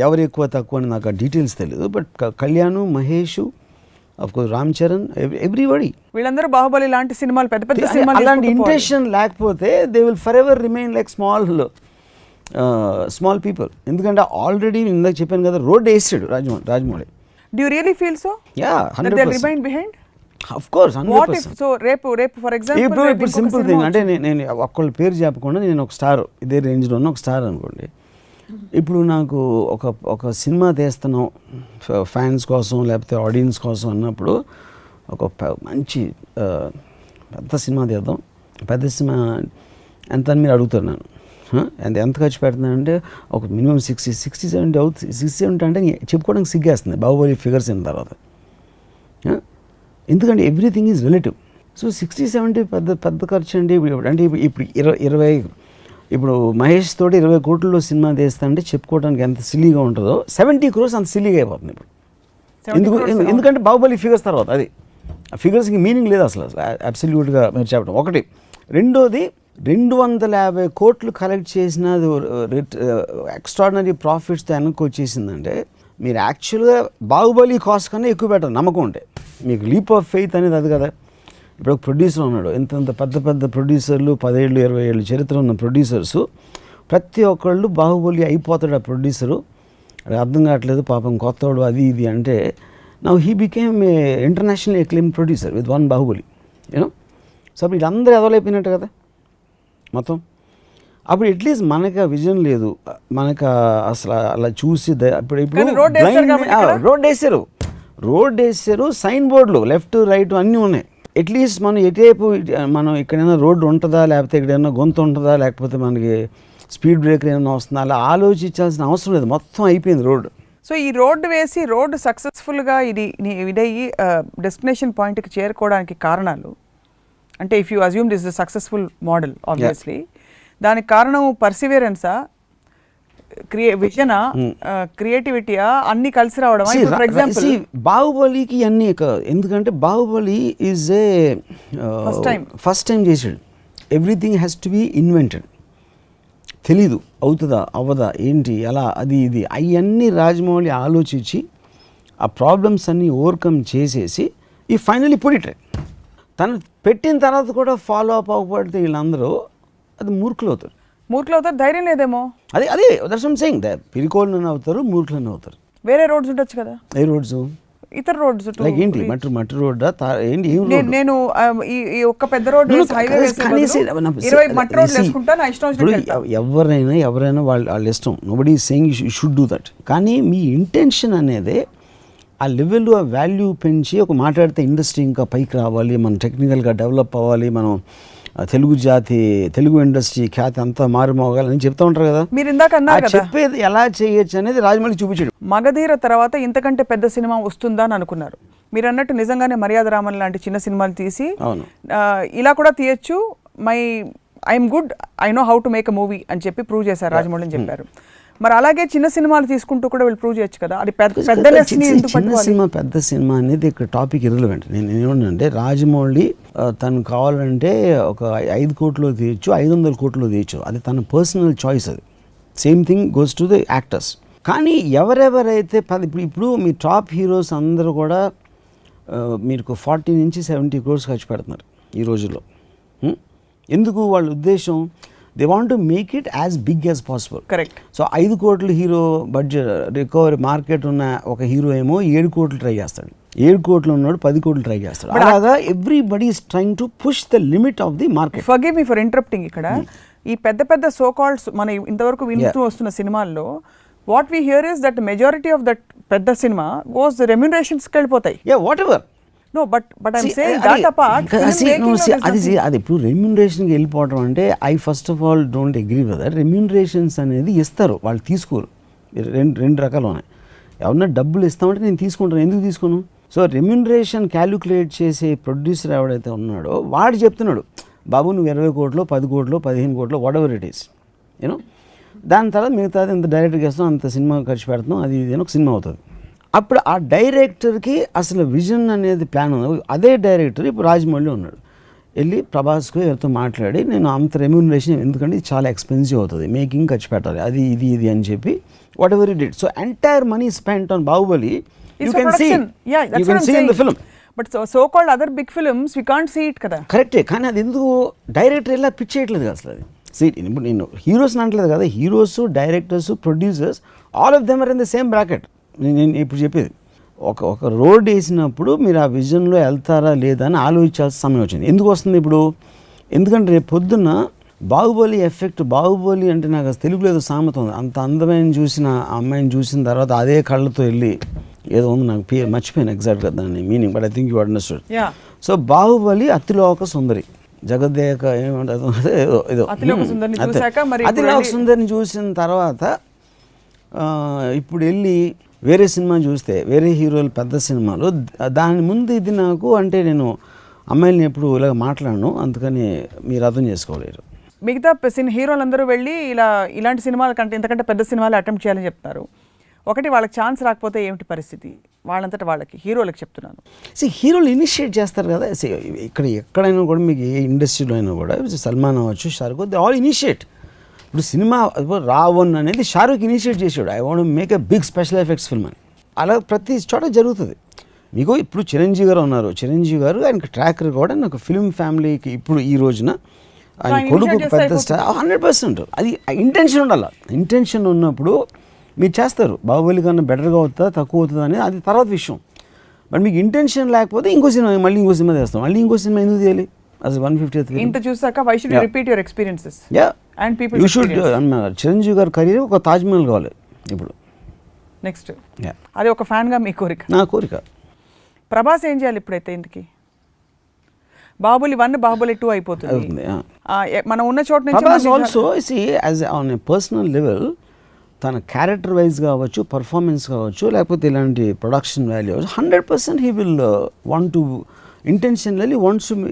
ఎవరు ఎక్కువ తక్కువ అని నాకు ఆ డీటెయిల్స్ తెలియదు. But Kalyan, Mahesh, of course Ram Charan, everybody, వీళ్ళందరూ బాహుబలి లాంటి సినిమాలు పెద్ద పెద్ద సినిమాలు అలాంటి ఇంటెన్షన్ లేకపోతే they will for ever remain like small people. ఎందుకంటే ఆల్రెడీ ఇందాక చెప్పాను కదా, రోడ్ వేసాడు Rajamouli. Do you really feel so? Yeah, 100%. Remain behind. Of course, 100%. So రేపు ఫర్ ఎగ్జాంపుల్ ఇప్పుడు సింపుల్ థింగ్ అంటే నేను ఒక్కళ్ళ పేరు చెప్పకుండా నేను ఒక స్టార్, ఇదే రేంజ్లో ఉన్న ఒక స్టార్ అనుకోండి. ఇప్పుడు నాకు ఒక సినిమా తీస్తున్నాం ఫ్యాన్స్ కోసం లేకపోతే ఆడియన్స్ కోసం అన్నప్పుడు ఒక మంచి పెద్ద సినిమా తీద్దాం, పెద్ద సినిమా ఎంత అని మీరు అడుగుతారు నన్ను. ఎంత ఖర్చు పెడుతున్నానంటే ఒక మినిమం 60-70 అవుతుంది. 60-70 అంటే చెప్పుకోవడానికి సిగ్గేస్తుంది బాహుబలి ఫిగర్స్ అయిన తర్వాత. ఎందుకంటే ఎవ్రీథింగ్ ఈజ్ రిలేటివ్. సో 60-70 పెద్ద ఖర్చు అండి. అంటే ఇప్పుడు 20 ఇప్పుడు మహేష్ తోటి 20 కోట్లలో సినిమా తీస్తా అంటే చెప్పుకోవడానికి ఎంత సిల్లీగా ఉంటుందో 70 crores అంత సిల్లీగా అయిపోతుంది ఇప్పుడు. ఎందుకంటే బాహుబలి ఫిగర్స్ తర్వాత అది ఆ ఫిగర్స్కి మీనింగ్ లేదు అసలు అబ్సల్యూట్గా మీరు చెప్పడం ఒకటి. రెండోది 250 కోట్లు కలెక్ట్ చేసిన ఎక్స్ట్రాడినరీ ప్రాఫిట్స్తో వెనక్కి వచ్చేసిందంటే మీరు యాక్చువల్గా బాహుబలి కాస్ట్ కన్నా ఎక్కువ పెట్టరు నమ్మకం ఉంటే. మీకు లీప్ ఆఫ్ ఫెయిత్ అనేది అది కదా. ఇప్పుడు ఒక ప్రొడ్యూసర్ ఉన్నాడు, ఎంత పెద్ద ప్రొడ్యూసర్లు 10 ఏళ్ళు 20 ఏళ్ళు చరిత్ర ఉన్న ప్రొడ్యూసర్సు ప్రతి ఒక్కళ్ళు బాహుబలి అయిపోతాడు ఆ ప్రొడ్యూసరు. అది అర్థం కావట్లేదు పాపం కొత్తవాడు అది ఇది అంటే now he became a international ఎక్లెయిమ్ producer with one Baahubali you know. So అప్పుడు వీళ్ళందరూ ఎదవలైపోయినట్టు కదా మొత్తం. అప్పుడు అట్లీస్ట్ మనకు ఆ విజన్ లేదు, మనకు అసలు అలా చూసి ఇప్పుడు రోడ్ వేసారు సైన్ బోర్డులు లెఫ్ట్ రైట్ అన్నీ ఉన్నాయి. అట్లీస్ట్ మనం ఎటువైపు మనం ఎక్కడైనా రోడ్డు ఉంటుందా లేకపోతే ఎక్కడైనా గొంతు ఉంటుందా లేకపోతే మనకి స్పీడ్ బ్రేకర్ ఏమైనా వస్తుందా అలా ఆలోచించాల్సిన అవసరం లేదు, మొత్తం అయిపోయింది రోడ్డు. సో ఈ రోడ్డు వేసి రోడ్డు సక్సెస్ఫుల్గా ఇదయ్యి డెస్టినేషన్ పాయింట్కి చేరుకోవడానికి కారణాలు అంటే if you assume this the successful model obviously దానికి కారణం పర్సివియరెన్సా, విజనా, క్రియేటివిటీయా, అన్ని కలిసి రావడం? ఫర్ ఎగ్జాంపుల్ బాహుబలికి అన్ని ఎందుకంటే Baahubali is a first time చేసాడు. Everything has to be invented. తెలీదు అవుతుందా అవ్వదా ఏంటి ఎలా అది ఇది అవన్నీ రాజమౌళి ఆలోచించి ఆ ప్రాబ్లమ్స్ అన్నీ ఓవర్కమ్ చేసేసి ఈ ఫైనలీ పుడిట్ తను పెట్టిన తర్వాత కూడా ఫాలో అప్ అవ్వబడితే వీళ్ళందరూ అది మూర్ఖులు అవుతారు. ధైర్యం లేదేమో. అదే దట్స్ వాట్ ఐమ్ సేయింగ్. మూర్ఖులను అవుతారు. వేరే రోడ్స్ ఉండొచ్చు కదా. ఏ రోడ్స్? ఇతర రోడ్స్ లైక్ ఏంటి మట్టి రోడ్డా ఏంటి? నేను ఈ ఒక్క పెద్ద రోడ్ ఎవరైనా వాళ్ళ ఇష్టం. Nobody is saying you should do that. కానీ మీ ఇంటెన్షన్ అనేది ఆ లెవెల్ ఆ వాల్యూ పెంచి ఒక మాట్లాడితే ఇండస్ట్రీ ఇంకా పైకి రావాలి, మనం టెక్నికల్గా డెవలప్ అవ్వాలి, మనం తెలుగు ఇండస్ట్రీ ఖ్యాతి అంతా మారుమోగాలని చెప్తూ ఉంటారు కదా. మీరు ఇందాక అన్నారు కదా చెప్పేది ఎలా చేయొచ్చు అనేది రాజమౌళి చూపించాడు. మగధీర తర్వాత ఇంతకంటే పెద్ద సినిమా వస్తుందా అని అనుకున్నారు. మీరు అన్నట్టు నిజంగానే మర్యాద రామన్ లాంటి చిన్న సినిమాలు తీసి ఇలా కూడా తీయచ్చు. My I'm good, I know how to make a movie అని చెప్పి ప్రూవ్ చేశారు రాజమౌళి అని చెప్పారు. మరి అలాగే చిన్న సినిమాలు తీసుకుంటూ కూడా వీళ్ళు ప్రూవ్ చేయొచ్చు కదా, అది పెద్ద చిన్న సినిమా పెద్ద సినిమా అనేది ఇక్కడ టాపిక్ ఇర్రెలెవెంట్. నేను ఏమంటే రాజమౌళి తను కావాలంటే ఒక 5 కోట్లు తీయచ్చు, 500 కోట్లు తీయచ్చు, అది తన పర్సనల్ చాయిస్. అది same thing goes to the actors. కానీ ఎవరెవరైతే ఇప్పుడు మీ టాప్ హీరోస్ అందరూ కూడా మీకు 40 నుంచి 70 crores ఖర్చు పెడుతున్నారు ఈ రోజుల్లో. ఎందుకు? వాళ్ళ ఉద్దేశం they want to make it as big as possible. Correct. So 5 కోట్ల హీరో బడ్జెట్ రికవరీ మార్కెట్ ఉన్న ఒక హీరో ఏమో 7 కోట్లు ట్రై చేస్తాడు, 7 కోట్లు ఉన్నాడు 10 కోట్లు ట్రై చేస్తాడు. అలాగా everybody is trying to push the limit of the market. Forgive me for interrupting. ఇక్కడ ఈ పెద్ద పెద్ద సో కాల్డ్స్ మన ఇంతవరకు వింటూ వస్తున్న సినిమాల్లో what we here is that majority of that పెద్ద సినిమా గోస్ రెమ్యునరేషన్స్కి వెళ్ళిపోతాయి. What ever. No, but I'm saying that apart, అది ఇప్పుడు రెమ్యూనరేషన్కి వెళ్ళిపోవడం అంటే I first of all don't agree with that. Remunerations అనేది ఇస్తారు, వాళ్ళు తీసుకోరు. రెండు రకాలు ఉన్నాయి. ఎవరన్నా డబ్బులు ఇస్తామంటే నేను తీసుకుంటాను, ఎందుకు తీసుకోను? సో రెమ్యూనరేషన్ క్యాలిక్యులేట్ చేసే ప్రొడ్యూసర్ ఎవడైతే ఉన్నాడో వాడు చెప్తున్నాడు, బాబు నువ్వు 20 కోట్లు 10 కోట్లు 15 కోట్లు what ever it is you know, దాని తర్వాత మిగతాది ఎంత డైరెక్ట్గా ఇస్తాం అంత సినిమా ఖర్చు పెడుతున్నాం, అది ఇది ఒక సినిమా అవుతుంది. అప్పుడు ఆ డైరెక్టర్కి అసలు విజన్ అనేది ప్లాన్ ఉంది. అదే డైరెక్టర్ ఇప్పుడు రాజమౌళి ఉన్నాడు, వెళ్ళి ప్రభాస్కు ఎవరితో మాట్లాడి నేను అంత రెమ్యూనరేషన్, ఎందుకంటే ఇది చాలా ఎక్స్పెన్సివ్ అవుతుంది, మేకింగ్ ఖర్చు పెట్టాలి, అది ఇది అని చెప్పి whatever it it. So entire money spent on Baahubali you can see in the film. But so called other big films we can't see it కదా. కరెక్టే, కానీ అది ఎందుకు డైరెక్టర్ ఇలా పిచ్ చేయట్లేదు కదా అసలు. అది సీ ఇప్పుడు నేను హీరోస్ అనట్లేదు కదా, heroes directors producers all of them are in the same bracket. నేను ఇప్పుడు చెప్పేది ఒక రోడ్ వేసినప్పుడు మీరు ఆ విజన్లో వెళ్తారా లేదా అని ఆలోచించాల్సిన సమయం వచ్చింది. ఎందుకు వస్తుంది ఇప్పుడు? ఎందుకంటే రేపు పొద్దున్న బాహుబలి ఎఫెక్ట్, బాహుబలి అంటే నాకు అసలు తెలుగులో ఏదో సామెత ఉంది, అంత అందమైన చూసిన ఆ అమ్మాయిని చూసిన తర్వాత అదే కళ్ళతో వెళ్ళి ఏదో ఉంది, నాకు పేరు మర్చిపోయాను ఎగ్జాక్ట్గా దాన్ని meaning, but I think you understood. So Baahubali Athiloka Sundari, Jagadeka ఏమంటారు ఏదో అతిలోక సుందరిని చూసిన తర్వాత ఇప్పుడు వెళ్ళి వేరే సినిమా చూస్తే వేరే హీరోలు పెద్ద సినిమాలు, దాని ముందు ఇది నాకు అంటే నేను అమ్మాయిని ఎప్పుడు ఇలాగ మాట్లాడను, అందుకని మీరు అర్థం చేసుకోలేరు. మిగతా హీరోలందరూ వెళ్ళి ఇలాంటి సినిమాల కంటే ఇంతకంటే పెద్ద సినిమాలు అటెంప్ట్ చేయాలని చెప్తారు. ఒకటి వాళ్ళకి ఛాన్స్ రాకపోతే ఏమిటి పరిస్థితి? వాళ్ళంతటా వాళ్ళకి హీరోలకు చెప్తున్నాను, హీరోలు ఇనిషియేట్ చేస్తారు కదా. ఇక్కడ ఎక్కడైనా కూడా మీకు ఏ ఇండస్ట్రీలో అయినా కూడా సల్మాన్ అవ్వచ్చు, షారుఖ్, దే ఆల్ ఇనిషియేట్. ఇప్పుడు సినిమా రావణ్ అనేది షారూఖ్ ఇనిషియేట్ చేసాడు, I want make a big special effects film అని. అలా ప్రతి చోట జరుగుతుంది. మీకు ఇప్పుడు చిరంజీవి గారు ఉన్నారు, చిరంజీవి గారు ఆయనకు ట్రాక్ రికార్డ్ అని ఒక ఫిల్మ్ ఫ్యామిలీకి ఇప్పుడు ఈ రోజున ఆయన కొడుకు పెద్ద స్టార్ 100%. అది ఇంటెన్షన్ ఉండాలి, ఇంటెన్షన్ ఉన్నప్పుడు మీరు చేస్తారు. బాహుబలి కన్నా బెటర్గా అవుతుందా తక్కువ అవుతుందా అనేది అది తర్వాత విషయం. బట్ మీకు ఇంటెన్షన్ లేకపోతే ఇంకో సినిమా మళ్ళీ ఇంకో సినిమా చేస్తాం, మళ్ళీ ఇంకో సినిమా ఎందుకు చేయాలి? అసలు 150th ఇంత చూసాక why should you repeat your experiences and people you should. Chiranjeevi గారి కెరీర్ ఒక తాజ్ మహల్ కావాలి ఇప్పుడు నెక్స్ట్. అది ఒక ఫ్యాన్ గా మీ కోరిక? నా కోరిక. ప్రభాస్ ఏం చేయాలి ఇప్పుడైతే? ఇంతకీ బాహుబలి 1 బాహుబలి 2 అయిపోతుంది, మనం ఉన్న చోట నుంచి. Prabhas also see as on a personal level తన క్యారెక్టర్ వైజ్ కావచ్చు, పర్ఫార్మెన్స్ కావచ్చు, లేకపోతే ఇలాంటి production value 100% he will want to intentionally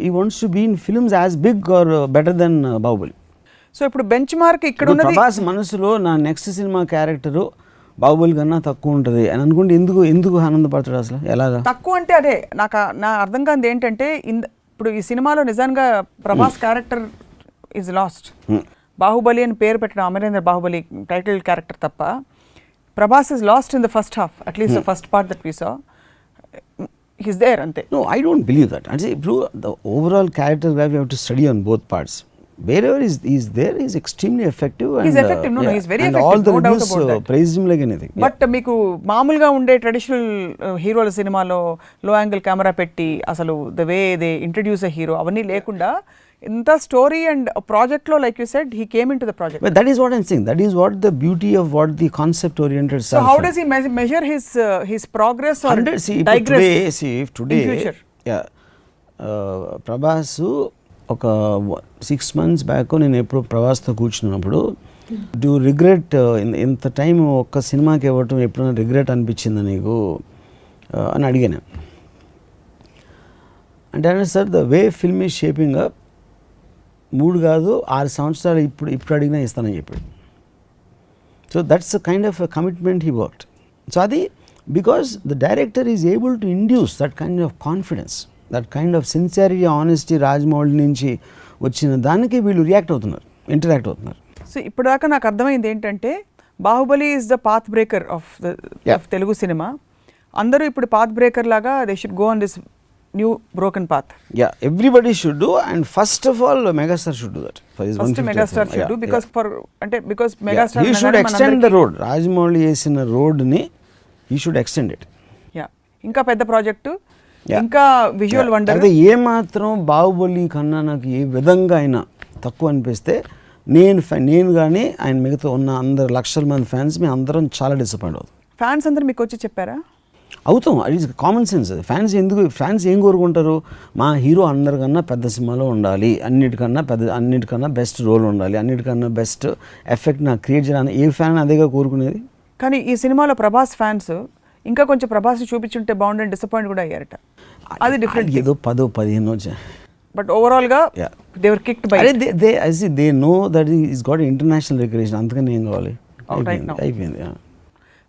he wants to be in films as big or better than Bahubali. So ఇప్పుడు బెంచ్ మార్క్ ఇక్కడ ఉన్నది. ప్రభాస్ మనసులో నా నెక్స్ట్ సినిమా క్యారెక్టర్ బాహుబలి కన్నా తక్కువ ఉంటుంది అని అనుకుంటే ఎందుకు ఆనందపడతాడు అసలు? ఎలాగా తక్కువ అంటే? అదే నా అర్థం కాదు ఏంటంటే, ఇప్పుడు ఈ సినిమాలో నిజంగా Prabhas character is lost. Baahubali అని పేరు పెట్టిన అమరేంద్ర బాహుబలి టైటిల్ క్యారెక్టర్ తప్ప Prabhas is lost in the first half, at least the first part that we saw. He's there ante. No, I don't believe that. And see, the overall character graph you have to study on both parts. Wherever he's there, he's extremely effective. He's effective. No, he's very effective. All the reviews praise him like anything. But మీకు మామూలుగా ఉండే traditional హీరోల సినిమాలో low angle camera పెట్టి అసలు the way they introduce a hero అవన్నీ లేకుండా ఇంత స్టోరీ అండ్ ప్రాజెక్ట్ లో, like you said, he came into the project. But that is what I'm saying. That is what the beauty of what the concept oriented self. So how does he measure his progress or digress? Today in future? Yeah. Prabhas ఒక 6 months back నేను ఎప్పుడు ప్రభాస్తో కూర్చున్నప్పుడు, do regret ఇంత time ఒక్క సినిమాకి ఇవ్వటం ఎప్పుడైనా regret అనిపించిందా నీకు అని అడిగాను. అంటే sir the way film is shaping up, 3 కాదు 6 సంవత్సరాలు ఇప్పుడు అడిగినా ఇస్తానని చెప్పాడు. So that's a kind of commitment he worked. So అది because the director is able to induce that kind of confidence, that kind of sincerity, honesty Rajamouli నుంచి వచ్చిన దానికి వీళ్ళు ఇంటరాక్ట్ అవుతున్నారు. సో ఇప్పటిదాకా నాకు అర్థమైంది ఏంటంటే Baahubali is the path breaker of Telugu cinema. అందరూ ఇప్పుడు పాత్ బ్రేకర్ లాగా they should go on this new broken path. Yeah, everybody should do, and first of all megastar should do that for his first 150th megastar film. Should do Yeah, because yeah. For అంటే because megastar He should extend the road. Rajamouli వేసిన రోడ్ని he should extend it. Yeah ఇంకా పెద్ద project, Yeah. ఇంకా visual wonder. అదే ఏ మాత్రం బాహుబలి కన్నా నాకు ఏ విధంగా అయినా తక్కువ అనిపిస్తే నేను కానీ ఆయన మిగతా ఉన్న అందరు లక్షల మంది ఫ్యాన్స్ మేము అందరం చాలా డిసప్పాయింట్ అవుతాం. ఫ్యాన్స్ అందరూ మీకు వచ్చి చెప్పారా? అవుతాం, అది కామన్ సెన్స్. అది ఫ్యాన్స్ ఏం కోరుకుంటారు, మా హీరో అందరికన్నా పెద్ద సినిమాలో ఉండాలి, అన్నిటికన్నా బెస్ట్ రోల్ ఉండాలి, అన్నిటికన్నా బెస్ట్ ఎఫెక్ట్ నాకు క్రియేట్ చేయాలని ఏ ఫ్యాన్ అదేగా కోరుకునేది. కానీ ఈ సినిమాలో ప్రభాస్ ఫ్యాన్స్ ఇంకా కొంచెం ప్రభాస్ చూపించుంటే బాగుండని డిసప్పాయింట్ కూడా అయ్యారట. అది డిఫరెంట్. ఏదో 10-15 వచ్చాయి. బట్ ఓవరాల్గా they were kicked by. They know that is got international recognition, అందుకని ఏం కావాలి, అయిపోయింది.